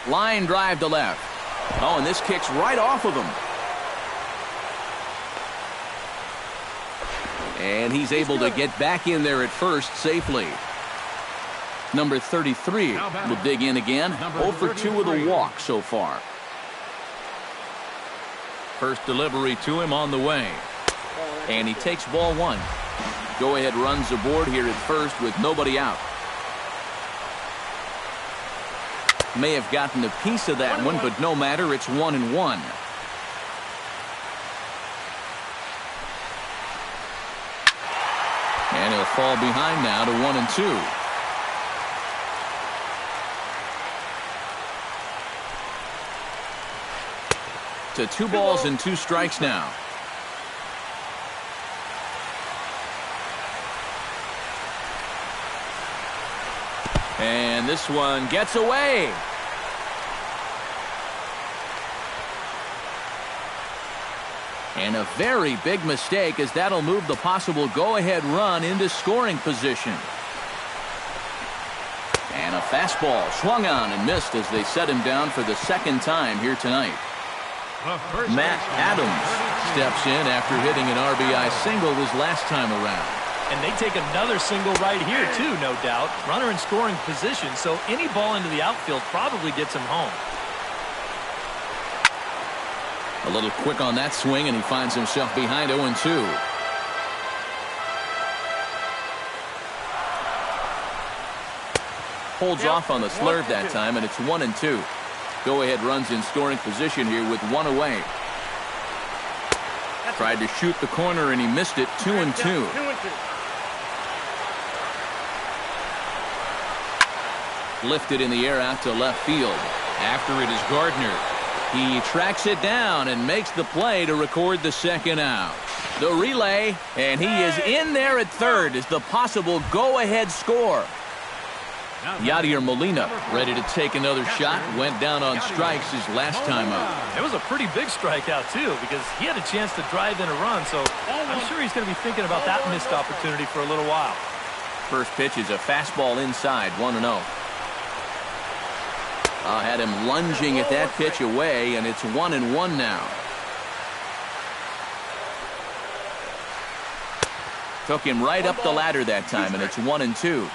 Line drive to left. Oh, and this kicks right off of him. And he's able to get back in there at first safely. Number 33 will dig in again. 0 for 2 with a walk so far. First delivery to him on the way. And he takes ball 1. Go-ahead runs aboard here at first with nobody out. May have gotten a piece of that one, but no matter, it's 1-1. And he'll fall behind now to 1-2. To 2 balls and 2 strikes now. And this one gets away. And a very big mistake, as that'll move the possible go-ahead run into scoring position. And a fastball swung on and missed as they set him down for the 2nd time here tonight. Matt Adams steps in after hitting an RBI single his last time around. And they take another single right here, too, no doubt. Runner in scoring position, so any ball into the outfield probably gets him home. A little quick on that swing, and he finds himself behind 0-2. Holds off on the slurve that time, and it's 1-2. Go-ahead runs in scoring position here with one away. Tried to shoot the corner, and he missed it. 2-2. Lifted in the air out to left field. After it is Gardner. He tracks it down and makes the play to record the second out. The relay, and he is in there at third as the possible go-ahead score. Yadier Molina ready to take another shot. Went down on strikes his last time up. It was a pretty big strikeout, too, because he had a chance to drive in a run, so I'm sure he's going to be thinking about that missed opportunity for a little while. First pitch is a fastball inside, 1-0. Had him lunging at that pitch away, and it's 1-1 now. Took him right up the ladder that time, and it's 1-2.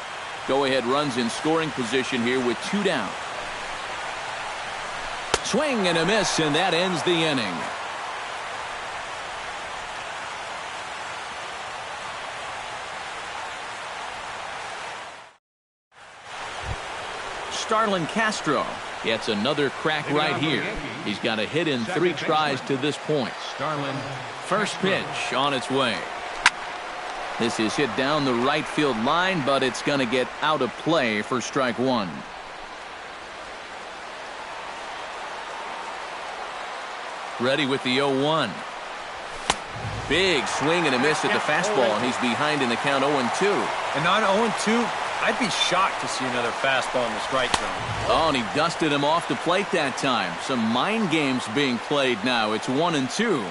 Go-ahead runs in scoring position here with 2 down. Swing and a miss, and that ends the inning. Starlin Castro gets another crack right here. He's got a hit in 3 tries to this point. First pitch on its way. This is hit down the right field line, but it's going to get out of play for strike 1. Ready with the 0-1. Big swing and a miss at the fastball, and he's behind in the count 0-2. And on 0-2, I'd be shocked to see another fastball in the strike zone. Oh, and he dusted him off the plate that time. Some mind games being played now. It's 1-2.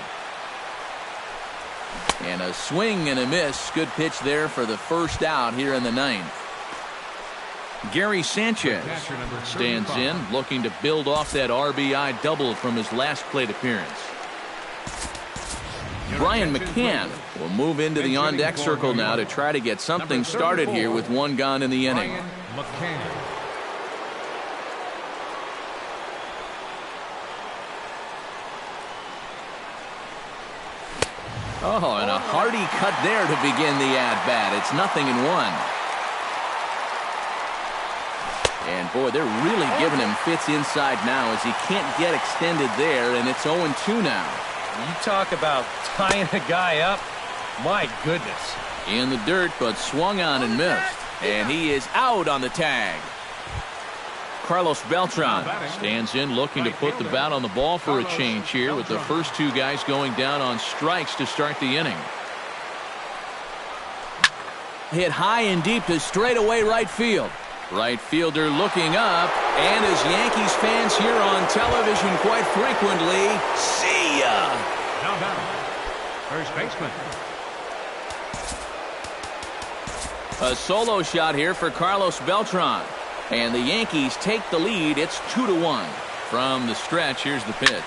And a swing and a miss. Good pitch there for the first out here in the 9th. Gary Sanchez stands in, looking to build off that RBI double from his last plate appearance. Brian McCann will move into the on-deck circle now to try to get something started here with 1 gone in the inning. Oh, and a hearty cut there to begin the at-bat. It's 0-1. And, boy, they're really giving him fits inside now as he can't get extended there, and it's 0-2 now. You talk about tying a guy up. My goodness. In the dirt, but swung on and missed. And he is out on the tag. Carlos Beltran stands in, looking to put the bat on the ball for a change here, with the first 2 guys going down on strikes to start the inning. Hit high and deep to straightaway right field. Right fielder looking up, and as Yankees fans here on television quite frequently, see ya! Now down, first baseman. A solo shot here for Carlos Beltran. And the Yankees take the lead. It's 2-1. From the stretch, here's the pitch.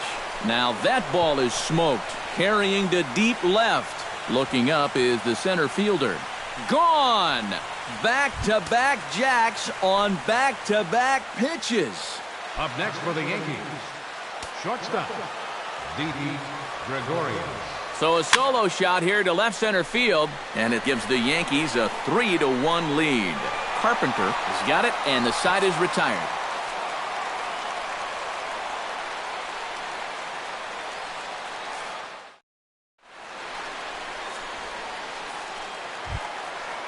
Now that ball is smoked. Carrying to deep left. Looking up is the center fielder. Gone! Back-to-back jacks on back-to-back pitches. Up next for the Yankees, shortstop, Didi Gregorius. So a solo shot here to left center field, and it gives the Yankees a 3-1 lead. Carpenter has got it, and the side is retired.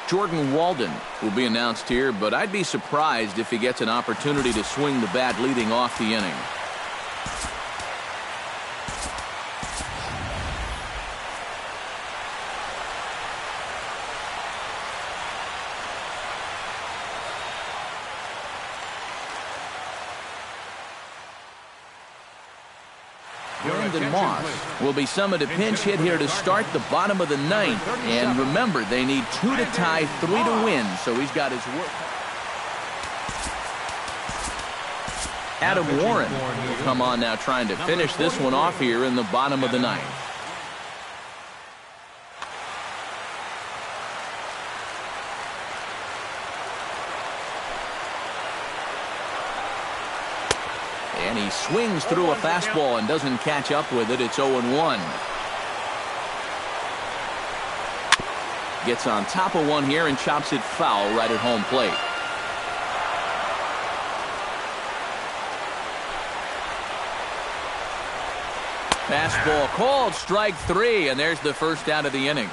Jordan Walden will be announced here, but I'd be surprised if he gets an opportunity to swing the bat leading off the inning. Brandon Moss will be summoned a pinch hit here to start the bottom of the 9th. And remember, they need 2 to tie, 3 to win, so he's got his work. Adam Warren will come on now, trying to finish this one off here in the bottom of the 9th. He swings through a fastball and doesn't catch up with it. It's 0-1. Gets on top of one here and chops it foul right at home plate. Fastball called, strike 3, and there's the first out of the inning.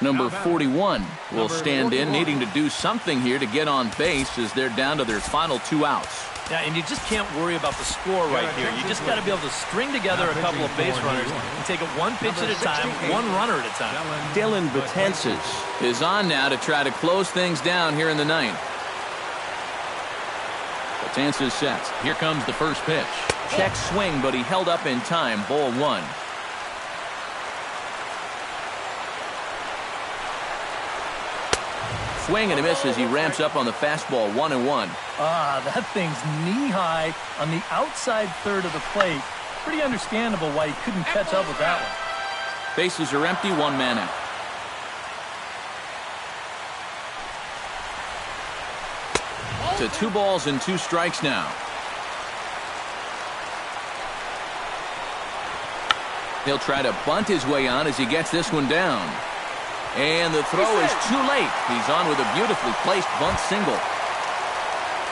Number 41 will stand in, needing to do something here to get on base as they're down to their final 2 outs. Yeah, and you just can't worry about the score right here. You just got to be able to string together a couple of base runners and take it one pitch at a time, one runner at a time. Dylan Betances is on now to try to close things down here in the 9th. Betances sets. Here comes the first pitch. Check swing, but he held up in time. Ball 1. Swing and a miss as he ramps up on the fastball. 1-1. That thing's knee-high on the outside third of the plate. Pretty understandable why he couldn't catch up with that one. Bases are empty, 1 man out. To 2 balls and 2 strikes now. He'll try to bunt his way on as he gets this one down. And the throw is too late. He's on with a beautifully placed bunt single.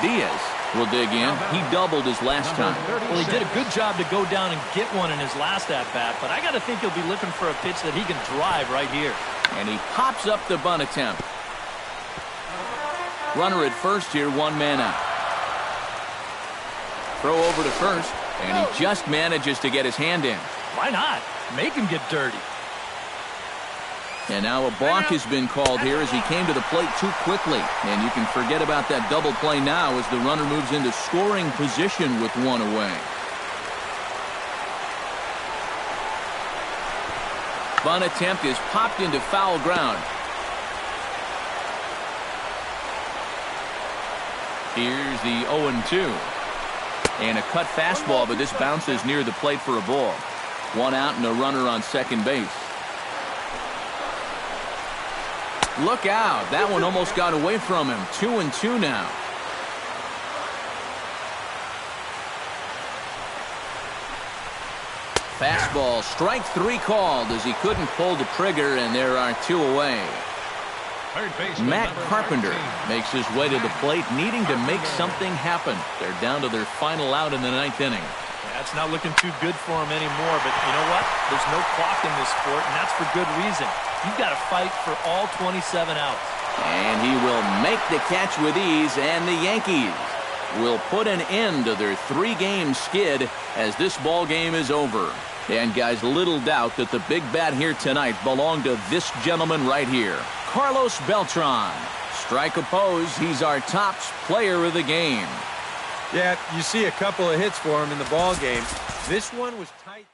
Diaz will dig in. He doubled his last time. Well, he did a good job to go down and get one in his last at-bat, but I got to think he'll be looking for a pitch that he can drive right here. And he pops up the bunt attempt. Runner at first here, 1 man out. Throw over to first, and he just manages to get his hand in. Why not? Make him get dirty. And now a balk has been called here as he came to the plate too quickly. And you can forget about that double play now as the runner moves into scoring position with 1 away. Bunt attempt is popped into foul ground. Here's the 0-2. And a cut fastball, but this bounces near the plate for a ball. 1 out and a runner on second base. Look out. That one almost got away from him. 2-2 now. Fastball, strike 3 called as he couldn't pull the trigger, and there are 2 away. Matt Carpenter makes his way to the plate, needing to make something happen. They're down to their final out in the 9th inning. That's not looking too good for him anymore, but you know what? There's no clock in this sport, and that's for good reason. You've got to fight for all 27 outs. And he will make the catch with ease, and the Yankees will put an end to their 3-game skid as this ball game is over. And guys, little doubt that the big bat here tonight belonged to this gentleman right here, Carlos Beltran. Strike opposed, he's our top player of the game. Yeah, you see a couple of hits for him in the ball game. This one was tight.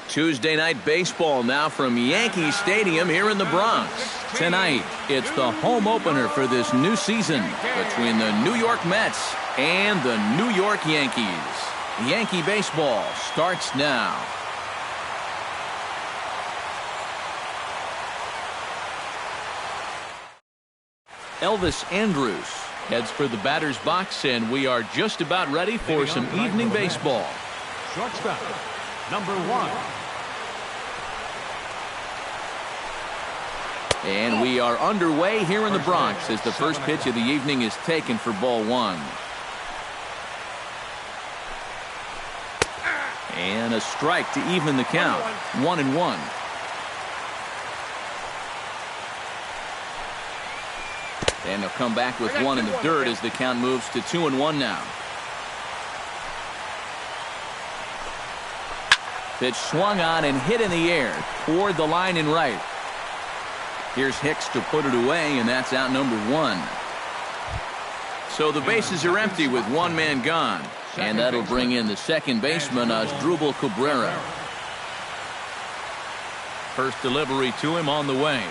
Tuesday night baseball now from Yankee Stadium here in the Bronx. Tonight, it's the home opener for this new season between the New York Mets and the New York Yankees. Yankee baseball starts now. Elvis Andrus heads for the batter's box, and we are just about ready for some evening baseball. Shortstop, number 1. And we are underway here in the Bronx as the first pitch of the evening is taken for ball 1. And a strike to even the count. 1-1. And they'll come back with 1 in the dirt as the count moves to 2-1 now. Pitch swung on and hit in the air toward the line and right. Here's Hicks to put it away, and that's out number 1. So the bases are empty with 1 man gone. And that'll bring in the second baseman, Asdrubal Cabrera. First delivery to him on the way.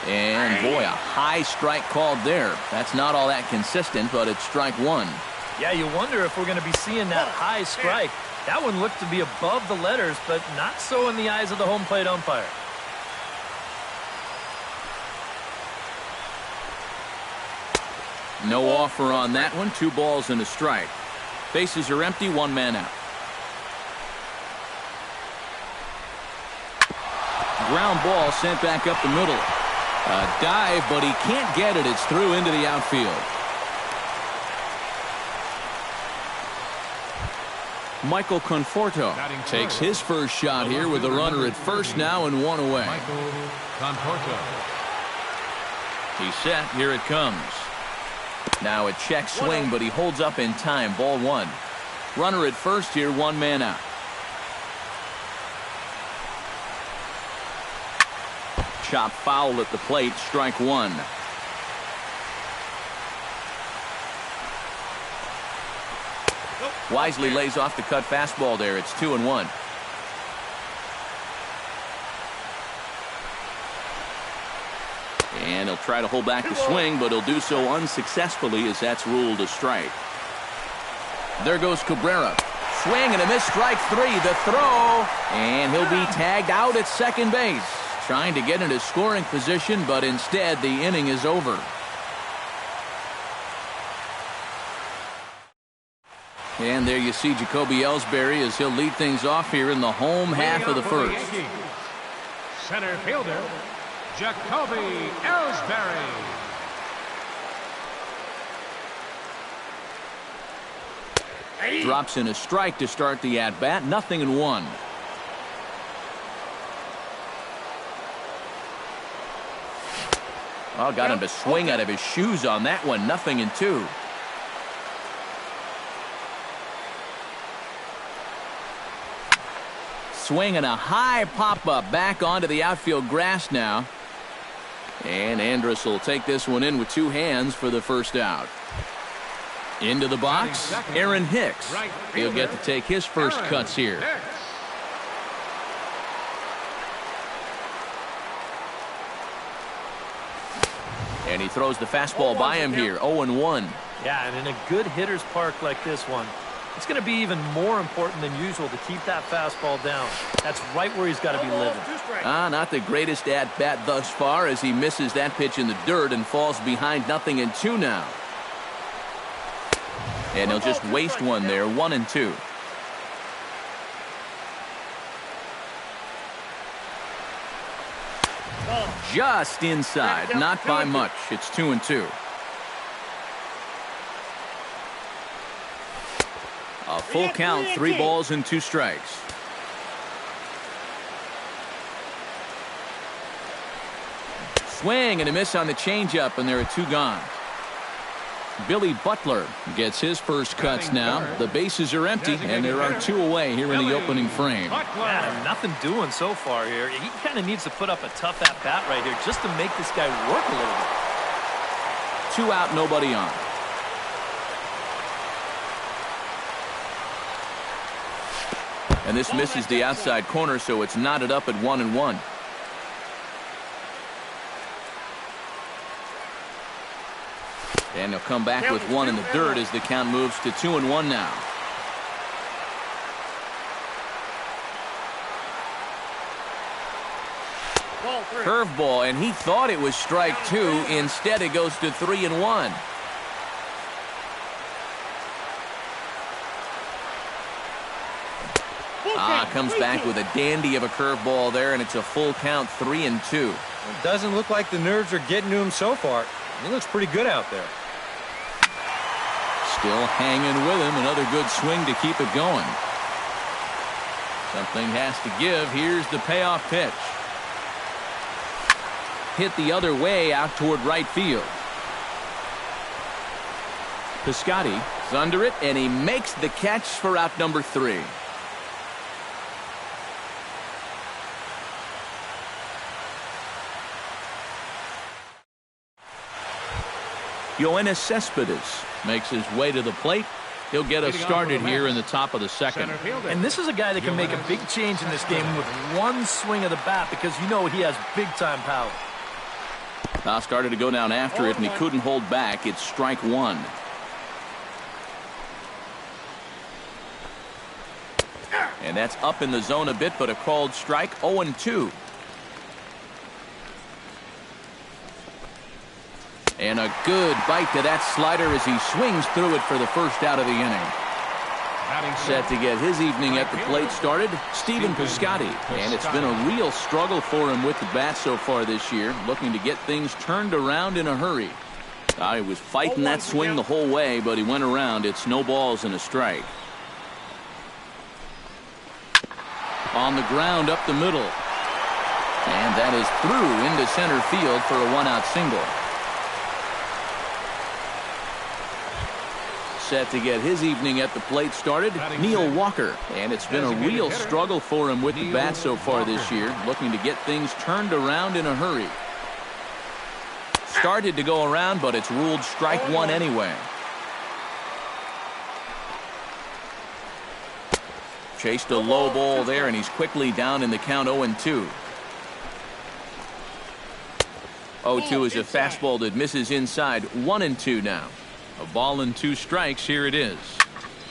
And boy, a high strike called there. That's not all that consistent, but it's strike 1. Yeah, you wonder if we're going to be seeing that high strike. That one looked to be above the letters, but not so in the eyes of the home plate umpire. No offer on that one. 2 balls and a strike. Bases are empty. 1 man out. Ground ball sent back up the middle. A dive, but he can't get it. It's through into the outfield. Michael Conforto takes his first shot here with a runner at first now and 1 away. Michael Conforto. He's set. Here it comes. Now a check swing, but he holds up in time. Ball 1. Runner at first here, 1 man out. Chop foul at the plate, strike 1. Wisely lays off the cut fastball there. It's 2-1. And he'll try to hold back the swing, but he'll do so unsuccessfully as that's ruled a strike. There goes Cabrera. Swing and a miss, strike 3. The throw, and he'll be tagged out at second base. Trying to get into scoring position, but instead the inning is over. And there you see Jacoby Ellsbury as he'll lead things off here in the home half of the first. Center fielder, Jacoby Ellsbury. Drops in a strike to start the at-bat. 0-1. Oh, got him to swing out of his shoes on that one. 0-2. swing and a high pop-up back onto the outfield grass now. And Andrus will take this one in with 2 hands for the first out. Into the box, Aaron Hicks. He'll get to take his first cuts here. And he throws the fastball by him here, 0-1. Yeah, and in a good hitter's park like this one, it's going to be even more important than usual to keep that fastball down. That's right where he's got to be living. Not the greatest at-bat thus far as he misses that pitch in the dirt and falls behind 0-2 now. And he'll just waste one there, 1-2. Just inside, not by much. It's 2-2. A full count, 3 balls and 2 strikes. Swing and a miss on the changeup, and there are 2 gone. Billy Butler gets his first cuts now. The bases are empty, and there are 2 away here in the opening frame. Yeah, nothing doing so far here. He kind of needs to put up a tough at-bat right here just to make this guy work a little bit. 2 out, nobody on. And this misses the outside corner, so it's knotted up at 1-1. And he'll come back with 1 in the dirt as the count moves to 2-1 now. Curveball, and he thought it was strike 2. Instead, it goes to 3-1. Comes back with a dandy of a curveball there, and it's a full count, 3-2. It doesn't look like the nerves are getting to him so far. He looks pretty good out there. Still hanging with him. Another good swing to keep it going. Something has to give. Here's the payoff pitch. Hit the other way out toward right field. Piscotty is under it, and he makes the catch for out number 3. Yoenis Cespedes makes his way to the plate. He'll get us started here in the top of the second. And this is a guy that can make a big change in this game with 1 swing of the bat because you know he has big-time power. Started to go down after it, and he couldn't hold back. It's strike 1. And that's up in the zone a bit, but a called strike, 0-2. And a good bite to that slider as he swings through it for the first out of the inning. Set to get his evening at the plate started, Stephen Piscotty. And it's been a real struggle for him with the bat so far this year, looking to get things turned around in a hurry. He was fighting that swing the whole way, but he went around. It's no balls and a strike. On the ground up the middle. And that is through into center field for a 1-out single. Set to get his evening at the plate started, Neil Walker. And it's been a real struggle for him with the bat so far this year, looking to get things turned around in a hurry. Started to go around, but it's ruled strike 1 anyway. Chased a low ball there, and he's quickly down in the count, 0-2. 0-2 is a fastball that misses inside, 1-2 now. A ball and 2 strikes. Here it is.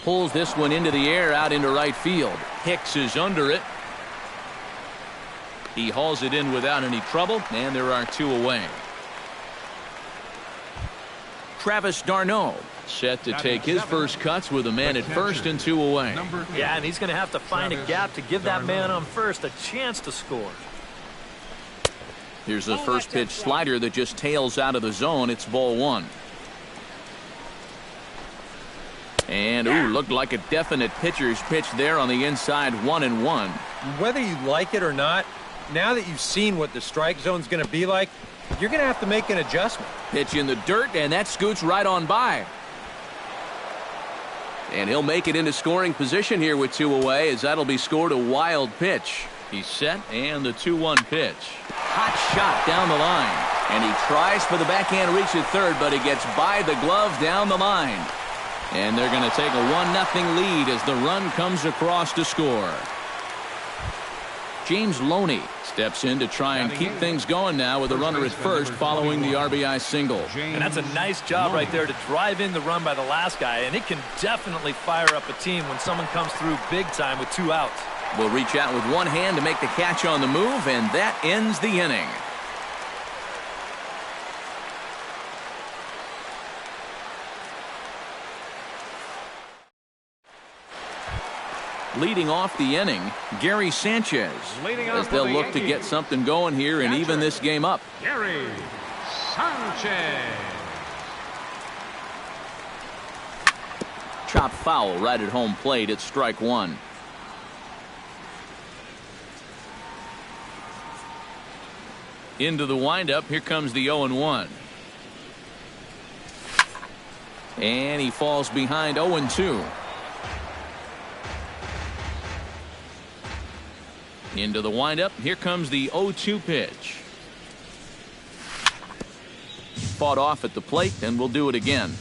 Pulls this one into the air out into right field. Hicks is under it. He hauls it in without any trouble, and there are 2 away. Travis d'Arnaud set to take his first cuts with a man at first and 2 away. Yeah, and he's going to have to find a gap to give that man on first a chance to score. Here's the first pitch slider that just tails out of the zone. It's ball 1. And, looked like a definite pitcher's pitch there on the inside, 1-1. Whether you like it or not, now that you've seen what the strike zone's going to be like, you're going to have to make an adjustment. Pitch in the dirt, and that scoots right on by. And he'll make it into scoring position here with 2 away, as that'll be scored a wild pitch. He's set, and the 2-1 pitch. Hot shot down the line. And he tries for the backhand reach at third, but he gets by the glove down the line. And they're going to take a 1-0 lead as the run comes across to score. James Loney steps in to try and keep things going now with a runner at first following the RBI single. And that's a nice job right there to drive in the run by the last guy, and it can definitely fire up a team when someone comes through big time with 2 outs. Will reach out with one hand to make the catch on the move, and that ends the inning. Leading off the inning, Gary Sanchez, as they'll look to get something going here and even this game up. Gary Sanchez. Chop foul right at home plate at strike 1. Into the windup, here comes the 0-1. And he falls behind 0-2. Into the windup, here comes the 0-2 pitch. Fought off at the plate, and we'll do it again.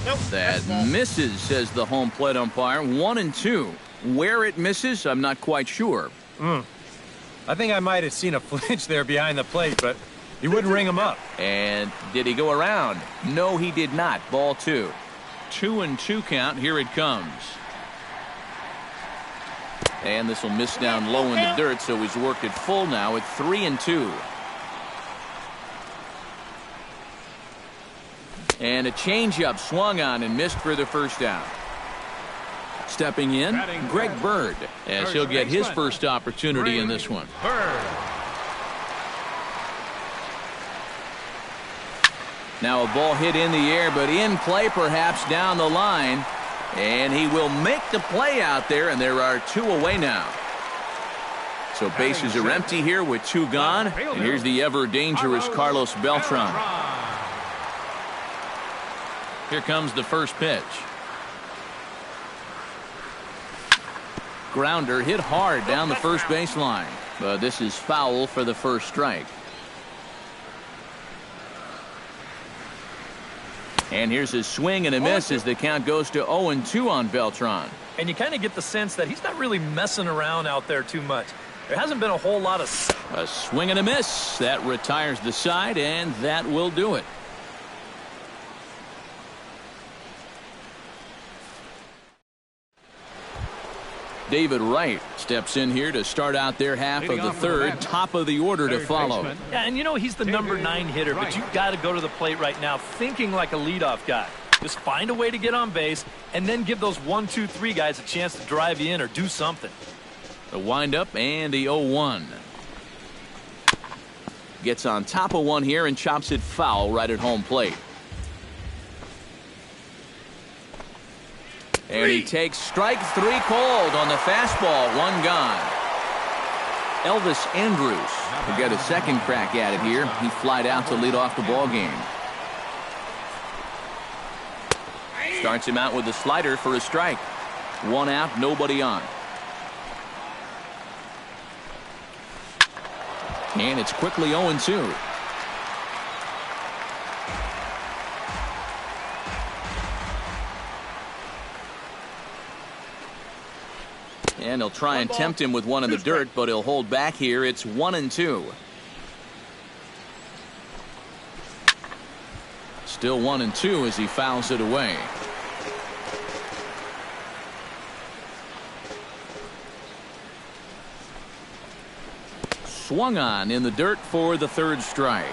Nope, that misses, says the home plate umpire. 1-2. Where it misses, I'm not quite sure. I think I might have seen a flinch there behind the plate, but he wouldn't ring him up. And did he go around? No, he did not. Ball 2. 2-2 count. Here it comes. And this will miss down low in the dirt, so he's worked it full now at 3-2. And a changeup swung on and missed for the first out. Stepping in, Greg Bird, as he'll get his first opportunity in this one. Now a ball hit in the air, but in play perhaps down the line. And he will make the play out there, and there are 2 away now. So bases are empty here with 2 gone. And here's the ever-dangerous Carlos Beltran. Here comes the first pitch. Grounder hit hard down the first baseline. But this is foul for the first strike. And here's his swing and a miss as the count goes to 0-2 on Beltran. And you kind of get the sense that he's not really messing around out there too much. There hasn't been a whole lot of... A swing and a miss. That retires the side, and that will do it. David Wright steps in here to start out their half of the third. Top of the order to follow. Yeah, and you know he's the number 9 hitter, but you've got to go to the plate right now thinking like a leadoff guy. Just find a way to get on base and then give those 1, 2, 3 guys a chance to drive you in or do something. The windup and the 0-1. Gets on top of one here and chops it foul right at home plate. And he takes strike 3 cold on the fastball. 1 gone. Elvis Andrus will get a second crack at it here. He flied out to lead off the ball game. Starts him out with a slider for a strike. 1 out, nobody on. And it's quickly 0-2. And he'll try and tempt him with one in the dirt, but he'll hold back here. It's 1-2. Still 1-2 as he fouls it away. Swung on in the dirt for the third strike.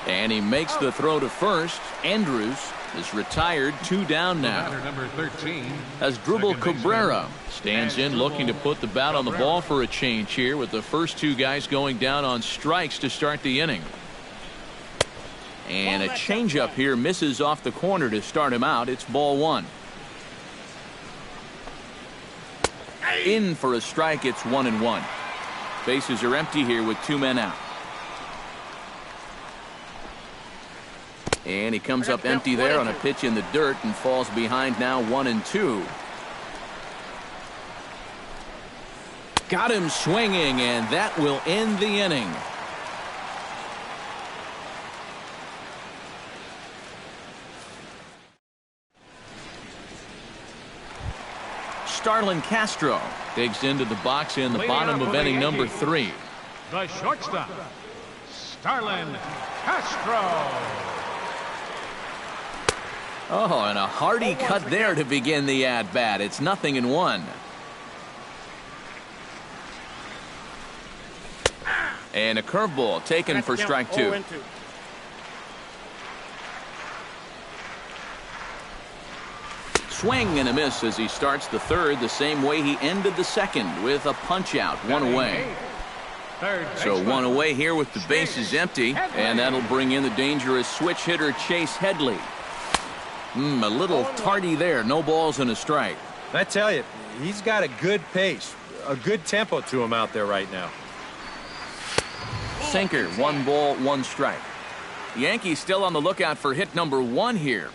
And he makes the throw to first. Andrews is retired. 2 down now. Number 13. As Drupal Cabrera stands in looking to put the bat on the ball for a change here with the first 2 guys going down on strikes to start the inning. And a changeup here misses off the corner to start him out. It's ball 1. In for a strike. It's 1-1. Bases are empty here with 2 men out. And he comes up empty there on a pitch in the dirt and falls behind now 1-2. Got him swinging, and that will end the inning. Starlin Castro digs into the box in the bottom of inning number 3. The shortstop, Starlin Castro. Oh, and a hearty cut there to begin the at-bat. It's 0-1. And a curveball taken for strike 2. Swing and a miss as he starts the third the same way he ended the second, with a punch-out, 1 away. So 1 away here with the bases empty, and that'll bring in the dangerous switch hitter Chase Headley. A little tardy there. No balls and a strike. I tell you, he's got a good pace, a good tempo to him out there right now. Sinker, 1 ball, 1 strike. The Yankees still on the lookout for hit number 1 here.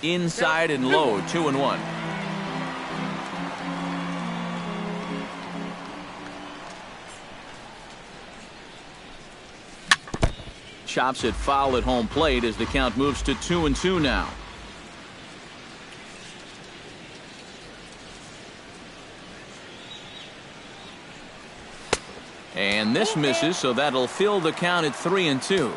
Inside and low, 2-1. Chops it foul at home plate as the count moves to 2-2 now. And this misses, so that'll fill the count at 3-2.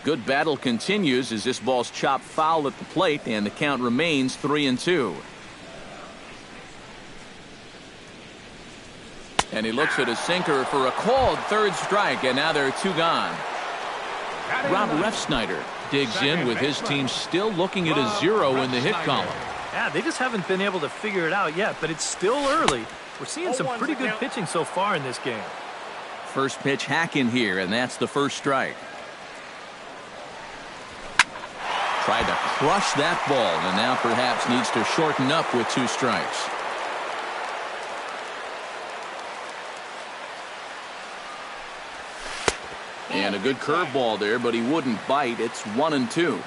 Good battle continues as this ball's chopped foul at the plate, and the count remains 3-2. And he looks at a sinker for a called third strike, and now there are 2 gone. Rob Refsnyder digs in with his team still looking at a 0 in the hit column. Yeah, they just haven't been able to figure it out yet, but it's still early. We're seeing some pretty good pitching so far in this game. First pitch hack in here, and that's the first strike. Tried to crush that ball, and now perhaps needs to shorten up with 2 strikes. And a good curveball there, but he wouldn't bite. It's 1-2.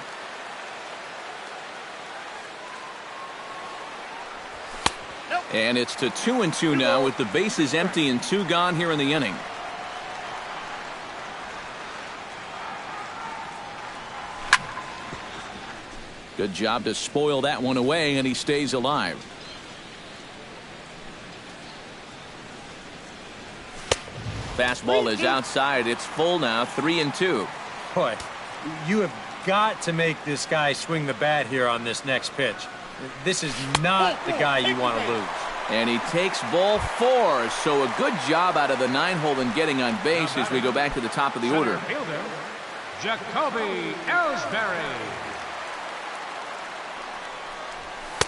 And it's to 2-2 now with the bases empty and 2 gone here in the inning. Good job to spoil that one away, and he stays alive. Fastball is outside. It's full now, 3-2. Boy, you have got to make this guy swing the bat here on this next pitch. This is not the guy you want to lose. And he takes ball 4, so a good job out of the 9-hole in getting on base as we go back to the top of the order. Fielder, Jacoby Ellsbury.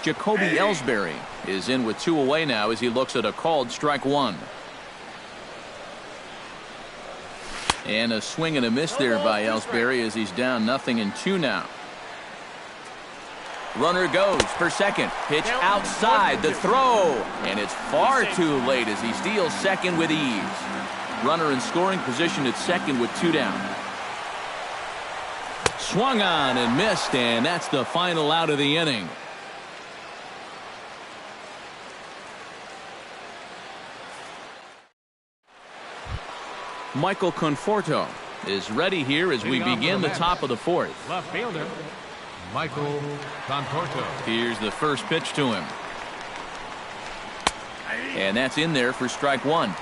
Jacoby Ellsbury is in with 2 away now as he looks at a called strike 1. And a swing and a miss there by Ellsbury as he's down 0-2 now. Runner goes for second. Pitch outside. The throw. And it's far too late as he steals second with ease. Runner in scoring position at second with 2 down. Swung on and missed, and that's the final out of the inning. Michael Conforto is ready here as we begin the top of the 4th. Left fielder, Michael Conforto. Here's the first pitch to him. And that's in there for strike 1.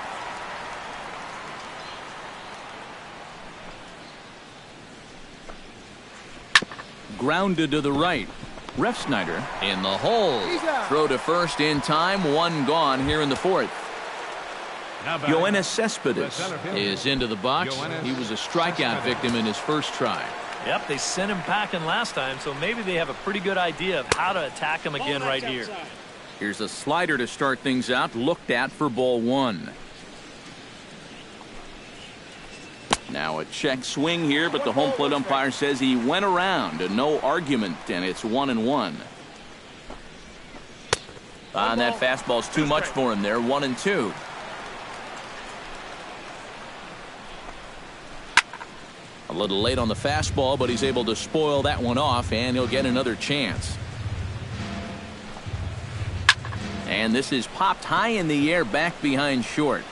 Grounded to the right. Refsnyder in the hole. Throw to first in time. 1 gone here in the 4th. Yoenis Cespedes is into the box. He was a strikeout victim in his first try. Yep, they sent him packing last time, so maybe they have a pretty good idea of how to attack him again right here. Here's a slider to start things out, looked at for ball 1. Now a check swing here, but the home plate umpire says he went around. No argument, and it's 1-1. And that fastball's too much for him there. 1-2. A little late on the fastball, but he's able to spoil that one off, and he'll get another chance. And this is popped high in the air back behind short.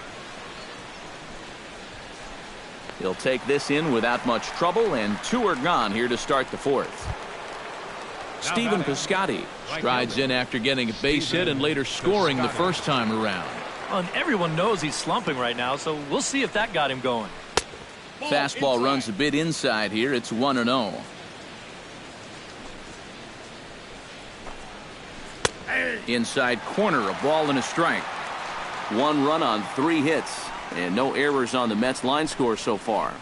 He'll take this in without much trouble, and 2 are gone here to start the 4th. Stephen Piscotty strides in after getting a base hit and later scoring the first time around. Well, and everyone knows he's slumping right now, so we'll see if that got him going. Fastball runs a bit inside here. It's 1-0. Inside corner, a ball and a strike. 1 run on 3 hits, and no errors on the Mets line score so far.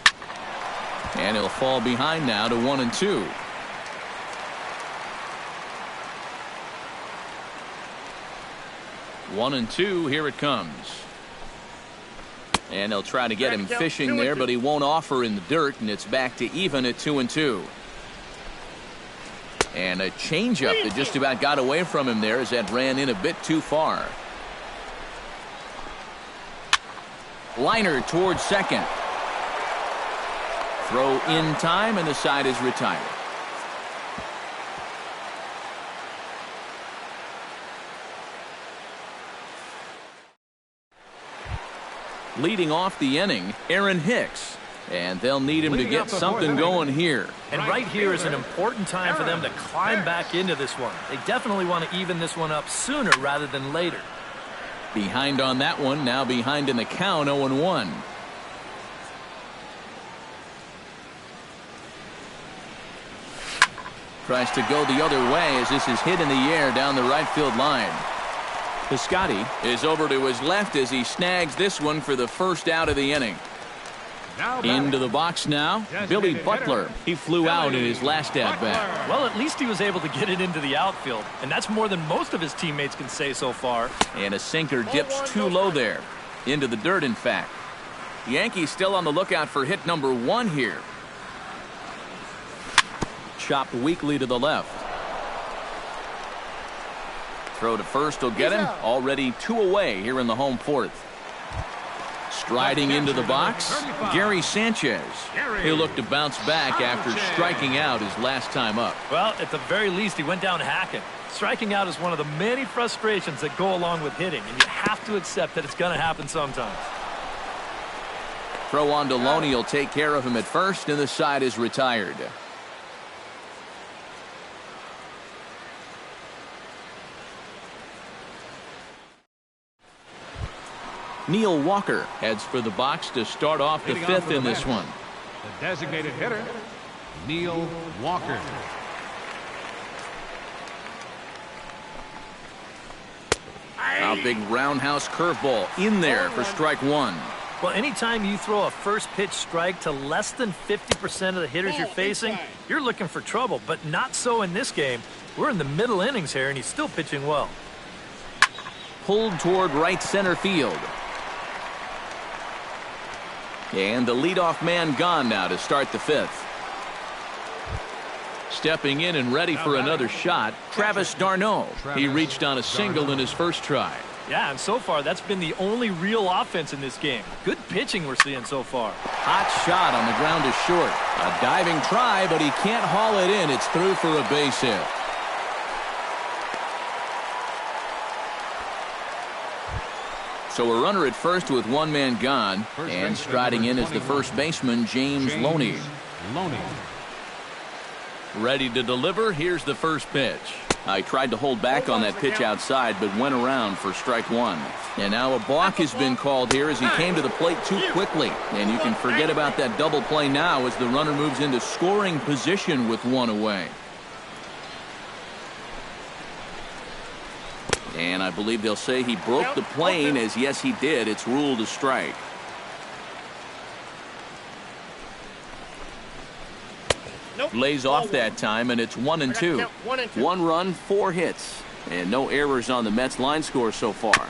And he'll fall behind now to 1-2. One and two, here it comes. And they'll try to get him fishing there, but he won't offer in the dirt, and it's back to even at 2-2. And a changeup that just about got away from him there as that ran in a bit too far. Liner towards second. Throw in time, and the side is retired. Leading off the inning, Aaron Hicks. And they'll need him to get something going here. And right here is an important time for them to climb back into this one. They definitely want to even this one up sooner rather than later. Behind on that one, now behind in the count, 0-1. Tries to go the other way as this is hit in the air down the right field line. Piscotty is over to his left as he snags this one for the first out of the inning. Into the box now, Billy Butler. He flew out in his last at-bat. Well, at least he was able to get it into the outfield, and that's more than most of his teammates can say so far. And a sinker dips too low there. Into the dirt, in fact. The Yankees still on the lookout for hit number 1 here. Chopped weakly to the left. Throw to first will get him. Already 2 away here in the home 4th. Striding into the box, Gary Sanchez. He'll look to bounce back after striking out his last time up. Well, at the very least, he went down hacking. Striking out is one of the many frustrations that go along with hitting, and you have to accept that it's going to happen sometimes. Throw on to Loney will take care of him at first, and the side is retired. Neil Walker heads for the box to start off the 5th in this one. The designated hitter, Neil Walker. A big roundhouse curveball in there for strike 1. Well, anytime you throw a first pitch strike to less than 50% of the hitters you're facing, you're looking for trouble, but not so in this game. We're in the middle innings here, and he's still pitching well. Pulled toward right center field. And the leadoff man gone now to start the 5th. Stepping in and ready for another shot, Travis d'Arnaud. He reached on a single in his first try. Yeah, and so far that's been the only real offense in this game. Good pitching we're seeing so far. Hot shot on the ground to short. A diving try, but he can't haul it in. It's through for a base hit. So a runner at first with 1 man gone, and striding in is the first baseman, James Loney. Ready to deliver. Here's the first pitch. I tried to hold back on that pitch outside, but went around for strike 1. And now a balk has been called here as he came to the plate too quickly. And you can forget about that double play now as the runner moves into scoring position with 1 away. And I believe they'll say he broke the plane, as yes he did. It's ruled a strike. Lays off that time, and it's 1-2. 1 run, 4 hits, and no errors on the Mets line score so far.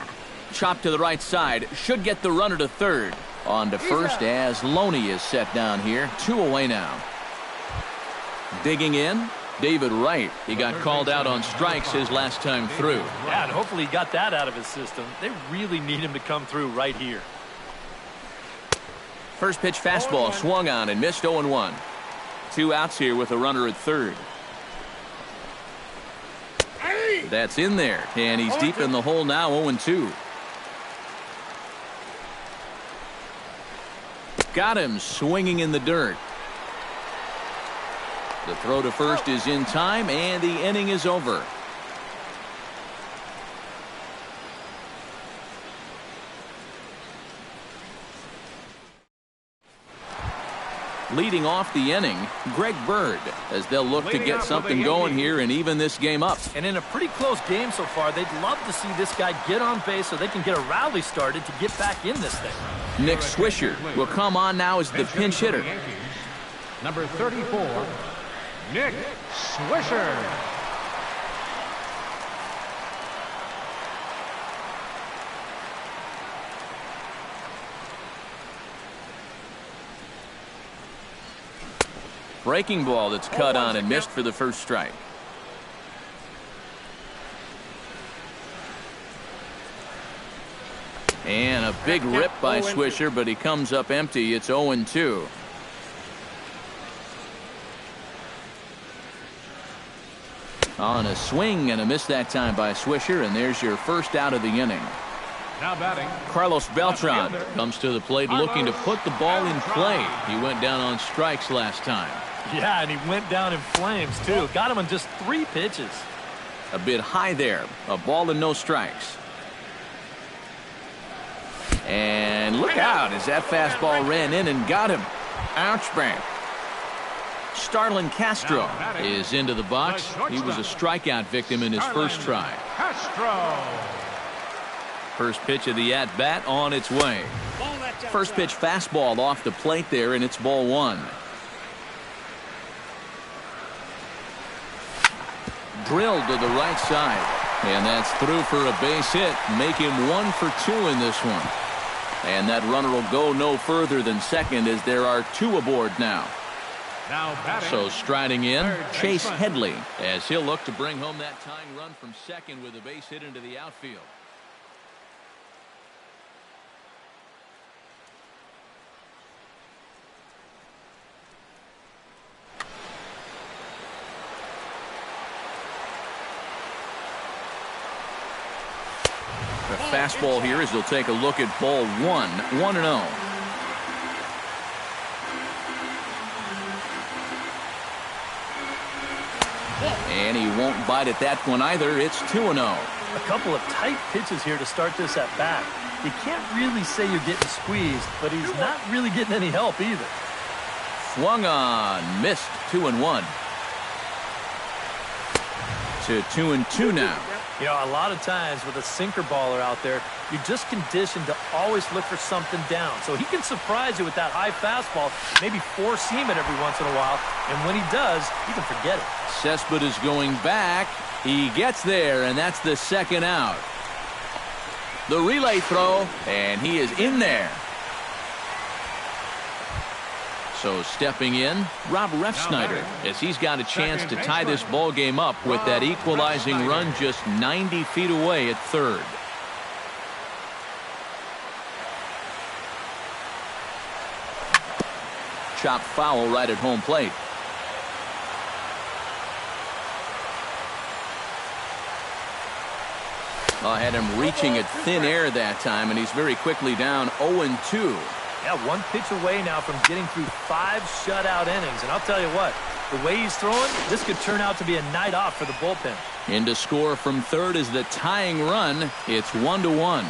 Chop to the right side, should get the runner to third. On to first as Loney is set down here. 2 away now. Digging in, David Wright. He got called out on strikes his last time through. Yeah, and hopefully he got that out of his system. They really need him to come through right here. First pitch fastball swung on and missed 0-1. 2 outs here with a runner at third. That's in there, and he's deep in the hole now, 0-2. Got him swinging in the dirt. The throw to first is in time, and the inning is over. Leading off the inning, Greg Bird, as they'll look to get something going here and even this game up. And in a pretty close game so far, they'd love to see this guy get on base so they can get a rally started to get back in this thing. Nick Swisher will come on now as the pinch hitter. Number 34, Nick Swisher. Breaking ball that's cut on and missed for the first strike. And a big rip by Swisher, but he comes up empty. It's 0-2. On a swing and a miss that time by Swisher, and there's your first out of the inning. Now batting, Carlos Beltran comes to the plate looking to put the ball in play. He went down on strikes last time. Yeah, and he went down in flames, too. Got him on just 3 pitches. A bit high there. A ball and no strikes. And look out as that fastball ran in and got him. Ouch, bang. Starlin Castro is into the box. He was a strikeout victim in his first try. Castro. First pitch of the at-bat on its way. First pitch fastball off the plate there, and it's ball 1. Drilled to the right side, and that's through for a base hit. Make him 1 for 2 in this one. And that runner will go no further than second as there are 2 aboard now. Now batting, So striding in, Chase Headley, as he'll look to bring home that tying run from second with a base hit into the outfield. The fastball here as they'll take a look at ball 1, 1-0. And he won't bite at that one either. It's 2-0. A couple of tight pitches here to start this at bat. You can't really say you're getting squeezed, but he's not really getting any help either. Swung on, missed. 2-1. To 2-2 now. You know, a lot of times with a sinker baller out there, you're just conditioned to always look for something down. So he can surprise you with that high fastball, maybe 4-seam it every once in a while. And when he does, you can forget it. Cespedes going back. He gets there, and that's the second out. The relay throw, and he is in there. So stepping in, Rob Refsnyder, as he's got a chance to tie this ball game up with that equalizing run just 90 feet away at third. Chopped foul right at home plate. I had him reaching at thin air that time, and he's very quickly down 0-2. Yeah, 1 pitch away now from getting through 5 shutout innings. And I'll tell you what, the way he's throwing, this could turn out to be a night off for the bullpen. In to score from third is the tying run. It's 1-1.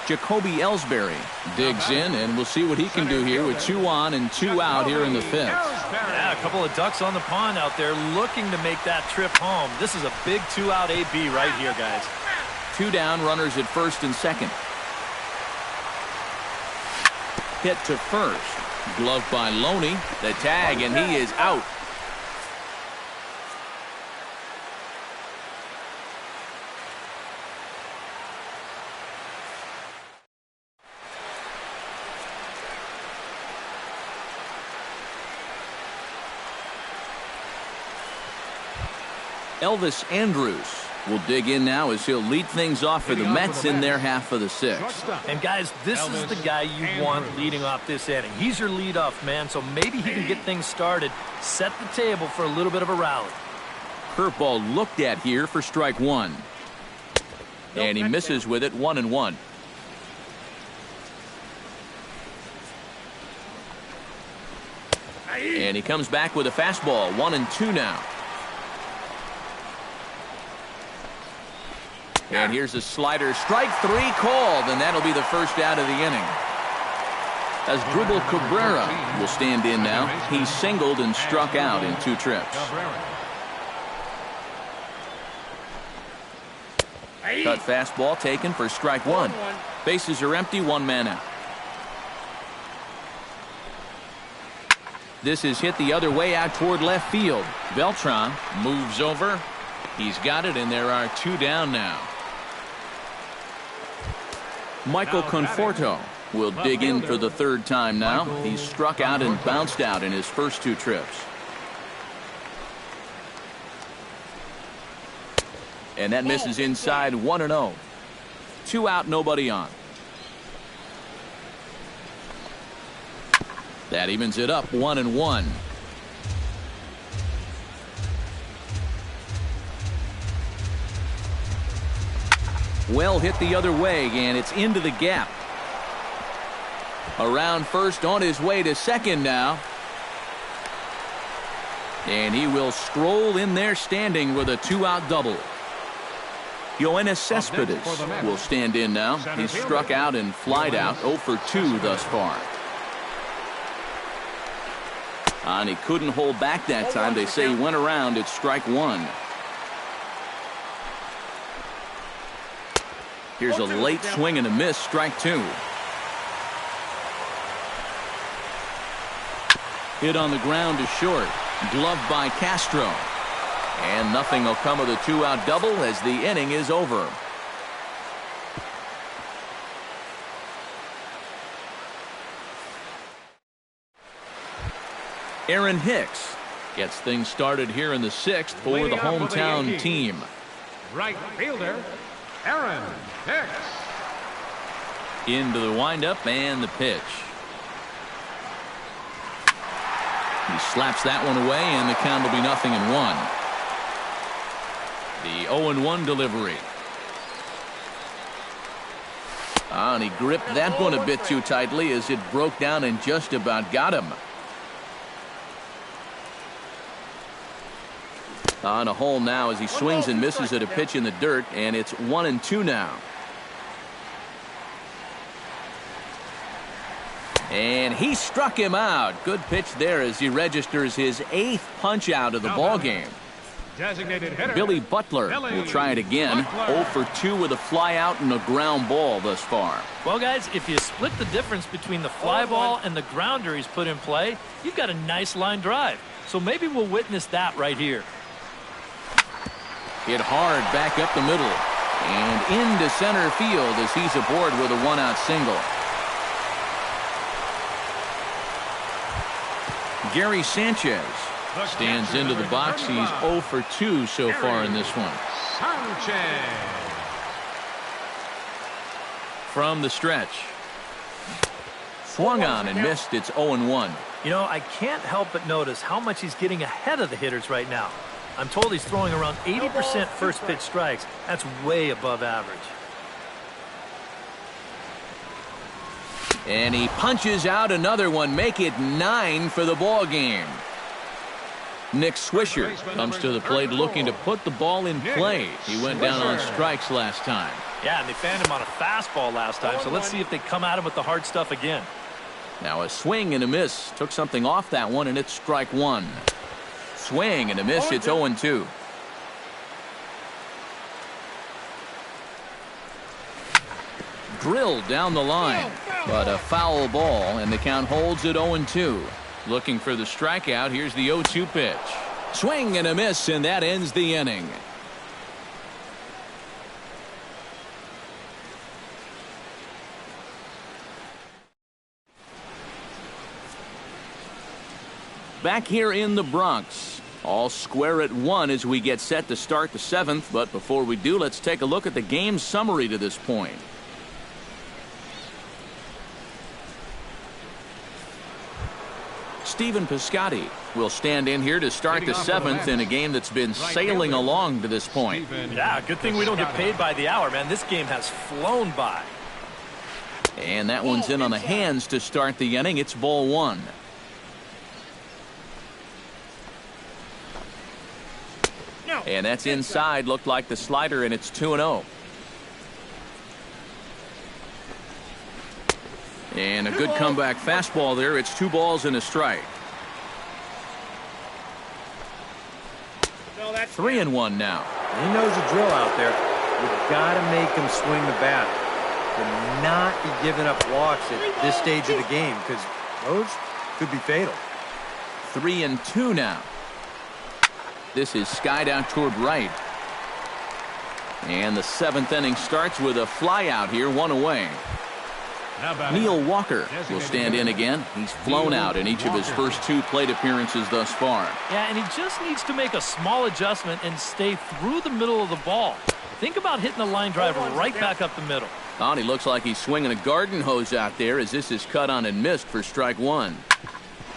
Jacoby Ellsbury digs in, and we'll see what he can do here with 2 on and 2 out here in the 5th. Yeah, a couple of ducks on the pond out there looking to make that trip home. This is a big 2-out AB right here, guys. 2 down, runners at first and second. Hit to first. Gloved by Loney. The tag, and he is out. Elvis Andrews will dig in now as he'll lead things off for the Mets in their half of the sixth. And guys, this is the guy you want leading off this inning. He's your leadoff man, so maybe he can get things started, set the table for a little bit of a rally. Curveball looked at here for strike one. And he misses with it, 1-1. And he comes back with a fastball, 1-2 now. And here's a slider, strike three called, and that'll be the first out of the inning. As Dribble Cabrera will stand in now. He singled and struck out in 2 trips. Cut fastball taken for strike one. Bases are empty, 1 man out. This is hit the other way out toward left field. Beltran moves over. He's got it, and there are 2 down now. Michael Conforto will dig in for the 3rd time now. He's struck out and bounced out in his first 2 trips. And that misses inside, 1-0. 2 out, nobody on. That evens it up, 1-1. Well hit the other way, and it's into the gap. Around first, on his way to second now. And he will stroll in there standing with a 2-out double. Yoenis Cespedes will stand in now. He's struck out and flied out, 0 for 2 thus far. And he couldn't hold back that time. They say he went around at strike one. Here's a late swing and a miss, strike two. Hit on the ground to short. Gloved by Castro. And nothing will come of the 2-out double as the inning is over. Aaron Hicks gets things started here in the 6th for the hometown team. Right fielder, Aaron Hicks. Into the windup and the pitch. He slaps that one away, and the count will be 0-1. The 0-1 delivery. And he gripped that one a bit too tightly as it broke down and just about got him. On a hole now as he swings and misses at a pitch in the dirt, and it's 1-2 now. And he struck him out. Good pitch there as he registers his 8th punch out of the ball game. Billy Butler will try it again. 0 for 2 with a fly out and a ground ball thus far. Well, guys, if you split the difference between the fly ball and the grounder he's put in play, you've got a nice line drive. So maybe we'll witness that right here. Hit hard back up the middle and into center field as he's aboard with a 1-out single. Gary Sanchez stands into the box. He's 0 for 2 so far in this one. From the stretch. Swung on and missed. It's 0-1. You know, I can't help but notice how much he's getting ahead of the hitters right now. I'm told he's throwing around 80% first pitch strikes. That's way above average. And he punches out another one. Make it 9 for the ball game. Nick Swisher comes to the plate looking to put the ball in play. He went down on strikes last time. Yeah, and they fanned him on a fastball last time, so let's see if they come at him with the hard stuff again. Now a swing and a miss. Took something off that one, and it's strike one. Swing and a miss. It's 0-2. Drilled down the line, but a foul ball, and the count holds at 0-2. Looking for the strikeout. Here's the 0-2 pitch. Swing and a miss, and that ends the inning. Back here in the Bronx, All square at 1 as we get set to start the 7th. But before we do, let's take a look at the game summary to this point. Stephen Piscotty will stand in here to start the 7th in a game that's been sailing along to this point. Yeah, good thing we don't get paid by the hour, man. This game has flown by. And that one's in on the hands to start the inning. It's ball 1. And that's inside. Looked like the slider, and it's 2-0. And a good comeback fastball there. It's 2 balls and a strike. 3-1 now. He knows the drill out there. You've got to make him swing the bat. And not be giving up walks at this stage of the game, because those could be fatal. 3-2 now. This is skied out toward right. And the 7th inning starts with a fly out here, 1 away. Neil Walker will stand in again. He's flown out in each of his first 2 plate appearances thus far. Yeah, and he just needs to make a small adjustment and stay through the middle of the ball. Think about hitting the line drive right back up the middle. He looks like he's swinging a garden hose out there as this is cut on and missed for strike 1.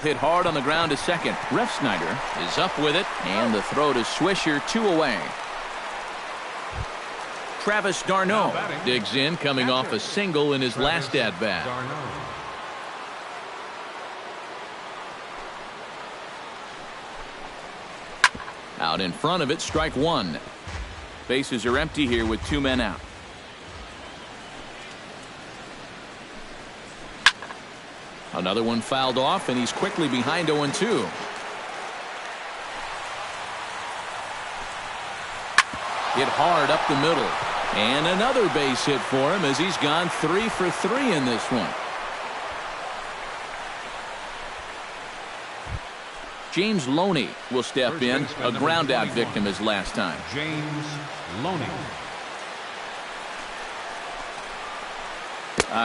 Hit hard on the ground to second. Refsnyder is up with it, and the throw to Swisher, 2 away. Travis d'Arnaud digs in, coming off a single in his last at-bat. Out in front of it, strike 1. Bases are empty here with 2 men out. Another one fouled off, and he's quickly behind 0-2. Hit hard up the middle. And another base hit for him as he's gone 3 for 3 in this one. James Loney will step in, a ground out victim his last time. James Loney.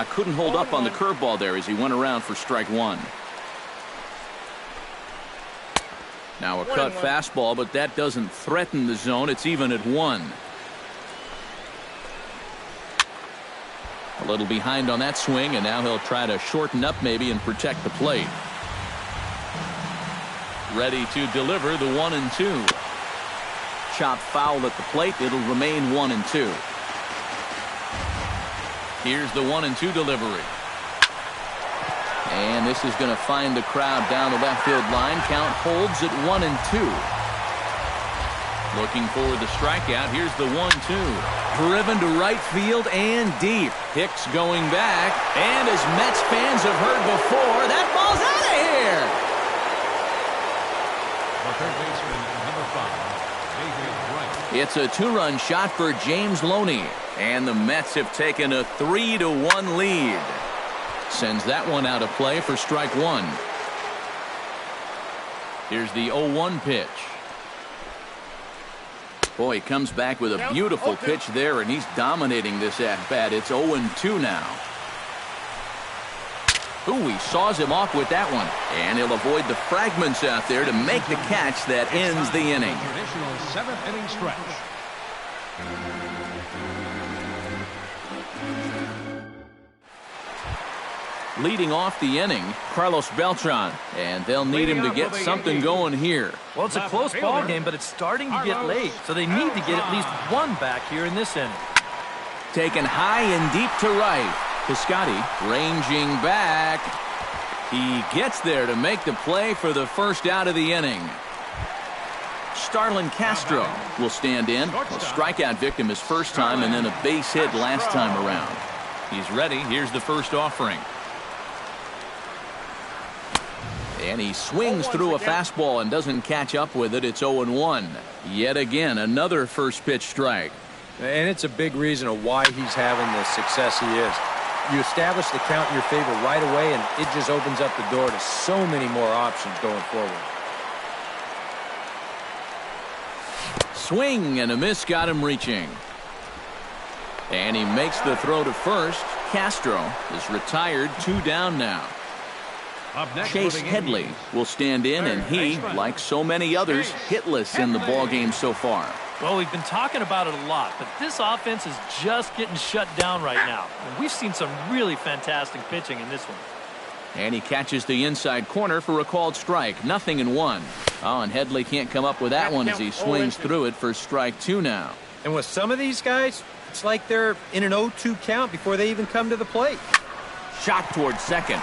Couldn't hold up on the curveball there as he went around for strike 1. Now a cut fastball, but that doesn't threaten the zone. It's even at 1. A little behind on that swing, and now he'll try to shorten up maybe and protect the plate. Ready to deliver the 1-2. Chop foul at the plate. It'll remain 1-2. Here's the 1-2 delivery. And this is going to find the crowd down the left field line. Count holds at 1-2. Looking for the strikeout. Here's the 1-2. Driven to right field and deep. Hicks going back. And as Mets fans have heard before, that ball's out of here. It's a 2-run shot for James Loney. And the Mets have taken a 3-1 lead. Sends that one out of play for strike 1. Here's the 0-1 pitch. Boy, he comes back with a beautiful pitch there, and he's dominating this at-bat. It's 0-2 now. Ooh, he saws him off with that one. And he'll avoid the fragments out there to make the catch that ends the inning. Traditional 7th inning stretch. Leading off the inning, Carlos Beltran, and they'll need him to get something going here. Well, it's a close ball game, but it's starting to get late, so they need to get at least 1 back here in this inning. Taken high and deep to right. Piscotty ranging back. He gets there to make the play for the first out of the inning. Starlin Castro will stand in. A strikeout victim his first time, and then a base hit last time around. He's ready. Here's the first offering. And he swings through a fastball and doesn't catch up with it. It's 0-1. Yet again, another first pitch strike. And it's a big reason of why he's having the success he is. You establish the count in your favor right away, and it just opens up the door to so many more options going forward. Swing and a miss got him reaching. And he makes the throw to first. Castro is retired, 2 down now. Up next Chase for the Headley Yankees. will stand in, and he, like so many others, hitless in the ballgame so far. Well, we've been talking about it a lot, but this offense is just getting shut down right now. And we've seen some really fantastic pitching in this one. And he catches the inside corner for a called strike. 0-1. Oh, and Headley can't come up with that one as he swings through it for strike 2 now. And with some of these guys, it's like they're in an 0-2 count before they even come to the plate. Shot towards second.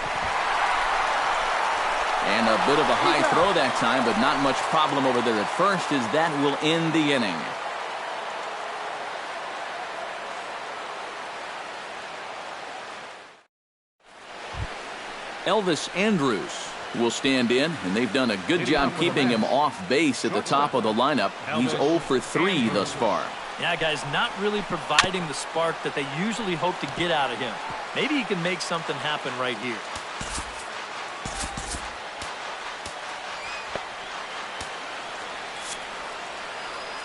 And a bit of a high throw that time, but not much problem over there at first, as that will end the inning. Elvis Andrus will stand in, and they've done a good job keeping him off base at the top of the lineup. He's 0 for 3 thus far. Yeah, guys, not really providing the spark that they usually hope to get out of him. Maybe he can make something happen right here.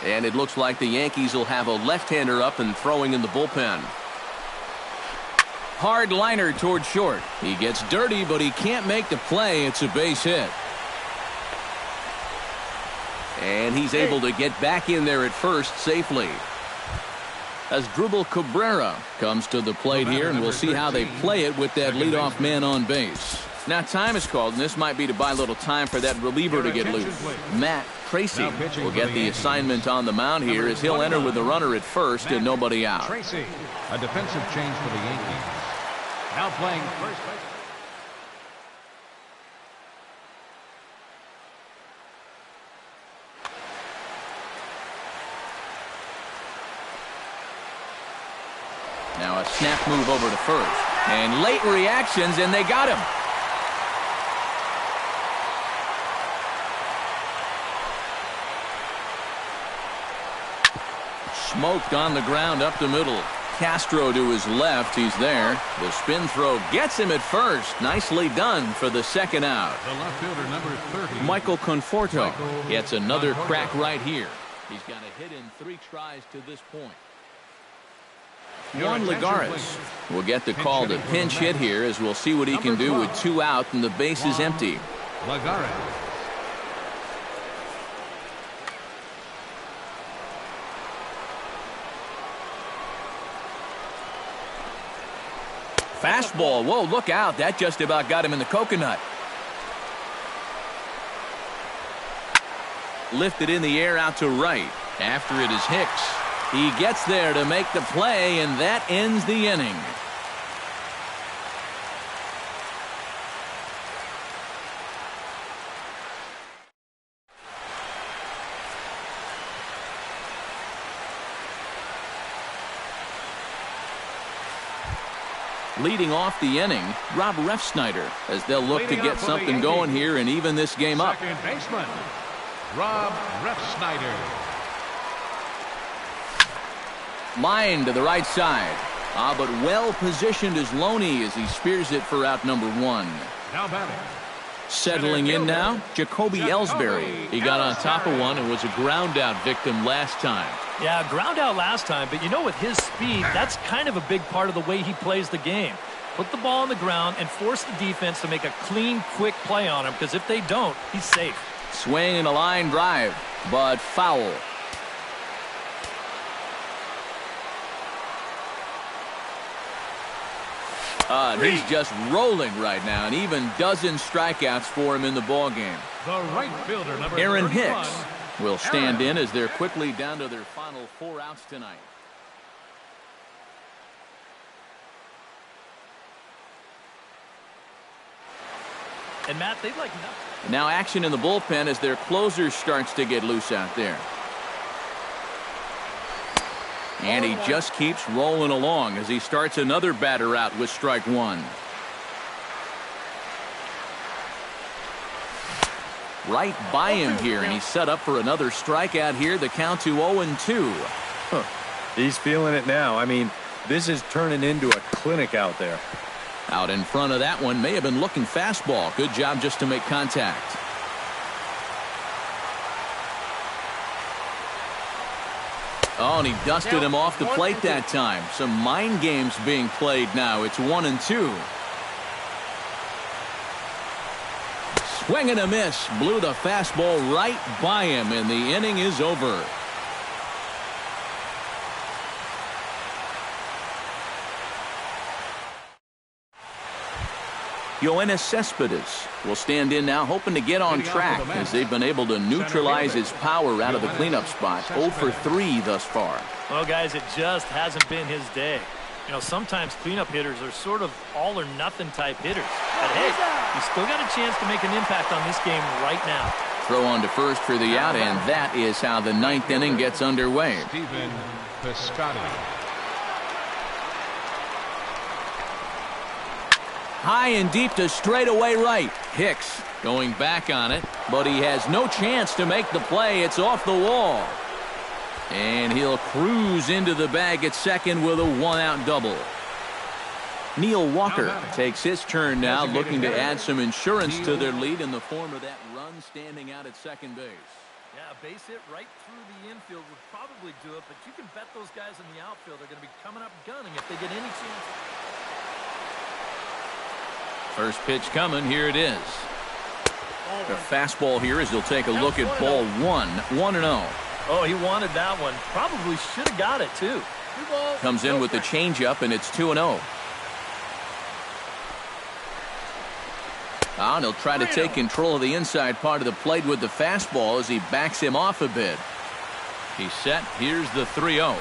And it looks like the Yankees will have a left-hander up and throwing in the bullpen. Hard liner toward short. He gets dirty, but he can't make the play. It's a base hit. And he's able to get back in there at first safely. Asdrubal Cabrera comes to the plate here, and we'll see how they play it with that leadoff man on base. Now time is called, and this might be to buy a little time for that reliever to get loose. Matt Tracy will get the assignment on the mound here as he'll enter with the runner at first and nobody out. Tracy, a defensive change for the Yankees. Now playing first base. Now a snap move over to first. And late reactions, and they got him. Smoked on the ground up the middle. Castro to his left. He's there. The spin throw gets him at first. Nicely done for the second out. The left fielder, number 30. Michael Conforto gets another crack right here. He's got a hit in 3 tries to this point. Juan Lagares will get the call to pinch hit here, as we'll see what he can do with 2 out and the base is empty. Lagares. Fastball. Whoa, look out. That just about got him in the coconut. Lifted in the air out to right. After it is Hicks. He gets there to make the play, and that ends the inning. Leading off the inning, Rob Refsnyder, as they'll look to get something going here and even this game up. Second baseman, Rob Refsnyder. Line to the right side. But well positioned is Loney as he spears it for out number 1. Now batting. Settling in now, Jacoby Ellsbury. He got on top of one and was a ground out victim last time. Yeah, ground out last time, but you know, with his speed, that's kind of a big part of the way he plays the game. Put the ball on the ground and force the defense to make a clean, quick play on him, because if they don't, he's safe. Swing and a line drive, but foul. He's just rolling right now, and even dozen strikeouts for him in the ballgame. The right fielder, number Aaron 31. Hicks will stand in as they're quickly down to their final 4 outs tonight. And Matt, they'd like nothing. Now action in the bullpen as their closer starts to get loose out there. And he just keeps rolling along as he starts another batter out with strike 1. Right by him here, and he's set up for another strikeout here. The count to 0-2. He's feeling it now. I mean, this is turning into a clinic out there. Out in front of that one, may have been looking fastball. Good job just to make contact. Oh, and he dusted him off the plate that time. Some mind games being played now. It's 1-2. Swing and a miss. Blew the fastball right by him, and the inning is over. Yoenis Cespedes will stand in now, hoping to get on track as they've been able to neutralize his power out of the cleanup spot. 0 for 3 thus far. Well, guys, it just hasn't been his day. You know, sometimes cleanup hitters are sort of all or nothing type hitters. But hey, he's still got a chance to make an impact on this game right now. Throw on to first for the out, and that is how the 9th inning gets underway. Stephen Piscotty. High and deep to straightaway right. Hicks going back on it, but he has no chance to make the play. It's off the wall. And he'll cruise into the bag at second with a 1-out double. Neil Walker takes his turn now, looking to add some insurance to their lead in the form of that run standing out at second base. Yeah, a base hit right through the infield would probably do it, but you can bet those guys in the outfield are going to be coming up gunning if they get any chance. First pitch coming. Here it is. The fastball here as he'll take a look at ball 1. 1-0. Oh, he wanted that one. Probably should have got it, too. Comes in with the changeup, and it's 2-0. And he'll try to take control of the inside part of the plate with the fastball as he backs him off a bit. He's set. Here's the 3-0.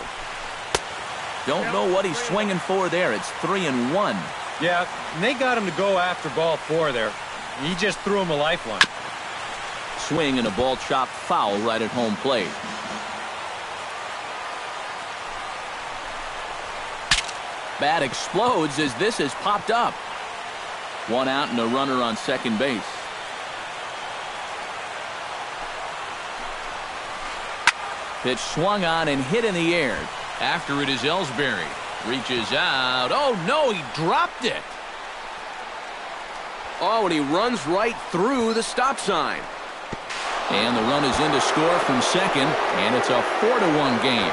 Don't know what he's swinging for there. It's 3-1. Yeah, and they got him to go after ball 4 there. He just threw him a lifeline. Swing and a ball chopped foul right at home plate. Bat explodes as this has popped up. 1 out and a runner on second base. Pitch swung on and hit in the air. After it is Ellsbury. Reaches out. Oh, no, he dropped it. Oh, and he runs right through the stop sign. And the run is in to score from second, and it's a 4-1 game.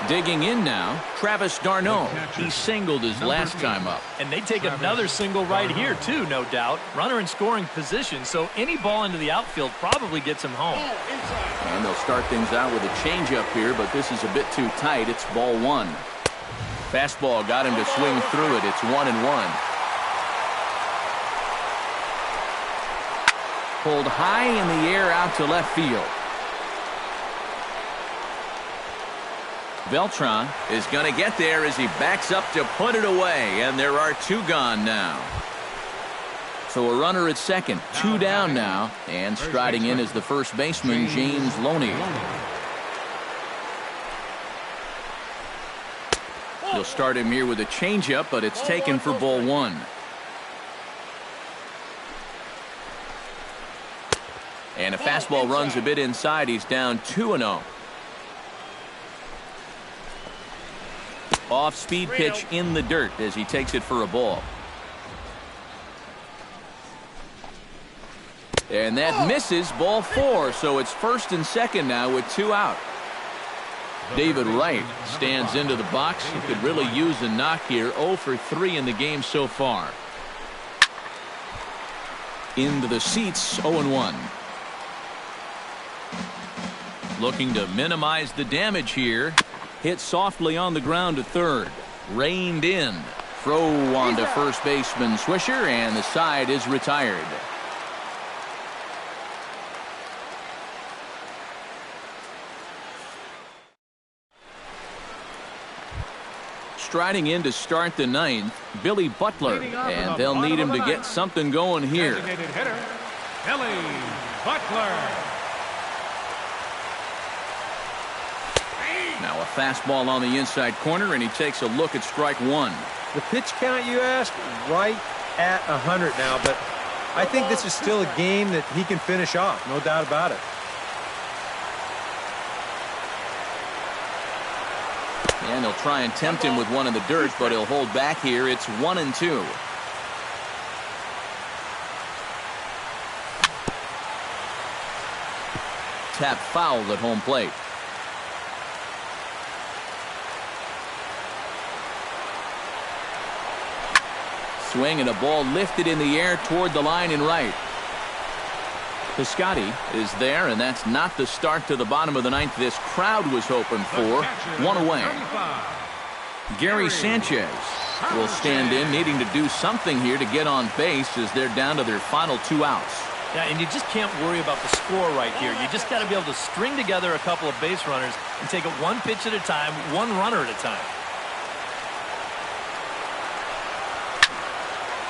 Digging in now, Travis d'Arnaud. He singled his last time up. And they take another single right here, too, no doubt. Runner in scoring position, so any ball into the outfield probably gets him home. And they'll start things out with a changeup here, but this is a bit too tight. It's ball 1. Fastball got him to swing through it. It's 1-1. Pulled high in the air out to left field. Beltran is going to get there as he backs up to put it away, and there are 2 gone now. So a runner at second, 2 down now, and striding in is the first baseman, James Loney. They'll start him here with a changeup, but it's taken for ball 1. And a fastball runs a bit inside. He's down 2-0. Off-speed pitch in the dirt as he takes it for a ball. And that misses, ball 4, so it's first and second now with 2 out. David Wright stands into the box. He could really use a knock here. 0 for 3 in the game so far. Into the seats, 0-1. Looking to minimize the damage here. Hit softly on the ground to third. Reined in. Throw on to first baseman Swisher, and the side is retired. Striding in to start the 9th, Billy Butler, and they'll need him to get something going here. Designated hitter, Billy Butler. Now a fastball on the inside corner, and he takes a look at strike 1. The pitch count, you ask, right at 100 now, but I think this is still a game that he can finish off, no doubt about it. And they'll try and tempt him with one in the dirt, but he'll hold back here. It's 1-2. Tap foul at home plate. Swing and a ball lifted in the air toward the line and right. Piscotty is there, and that's not the start to the bottom of the ninth this crowd was hoping for. One away. Gary Sanchez will stand in, needing to do something here to get on base as they're down to their final 2 outs. Yeah, and you just can't worry about the score right here. You just got to be able to string together a couple of base runners and take it one pitch at a time, one runner at a time.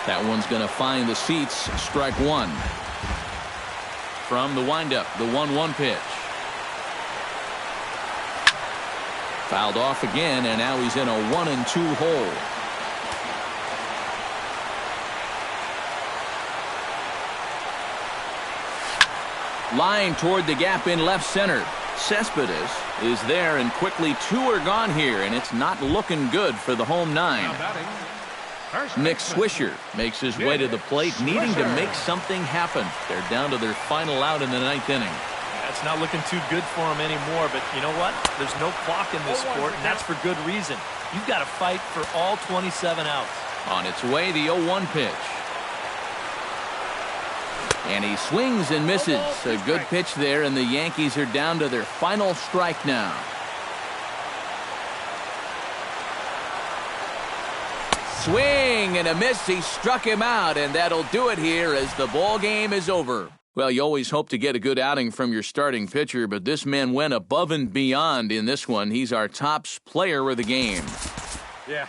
That one's going to find the seats. Strike one. From the windup, the 1-1 pitch. Fouled off again, and now he's in a 1-2 hole. Line toward the gap in left center. Cespedes is there, and quickly 2 are gone here, and it's not looking good for the home 9. Nick Swisher makes his way to the plate, needing to make something happen. They're down to their final out in the 9th inning. That's not looking too good for him anymore, but you know what? There's no clock in this sport, and that's for good reason. You've got to fight for all 27 outs. On its way, the 0-1 pitch. And he swings and misses. A good pitch there, and the Yankees are down to their final strike now. Swing and a miss. He struck him out, and that'll do it here as the ball game is over. Well, you always hope to get a good outing from your starting pitcher, but this man went above and beyond in this one. He's our top player of the game. Yeah,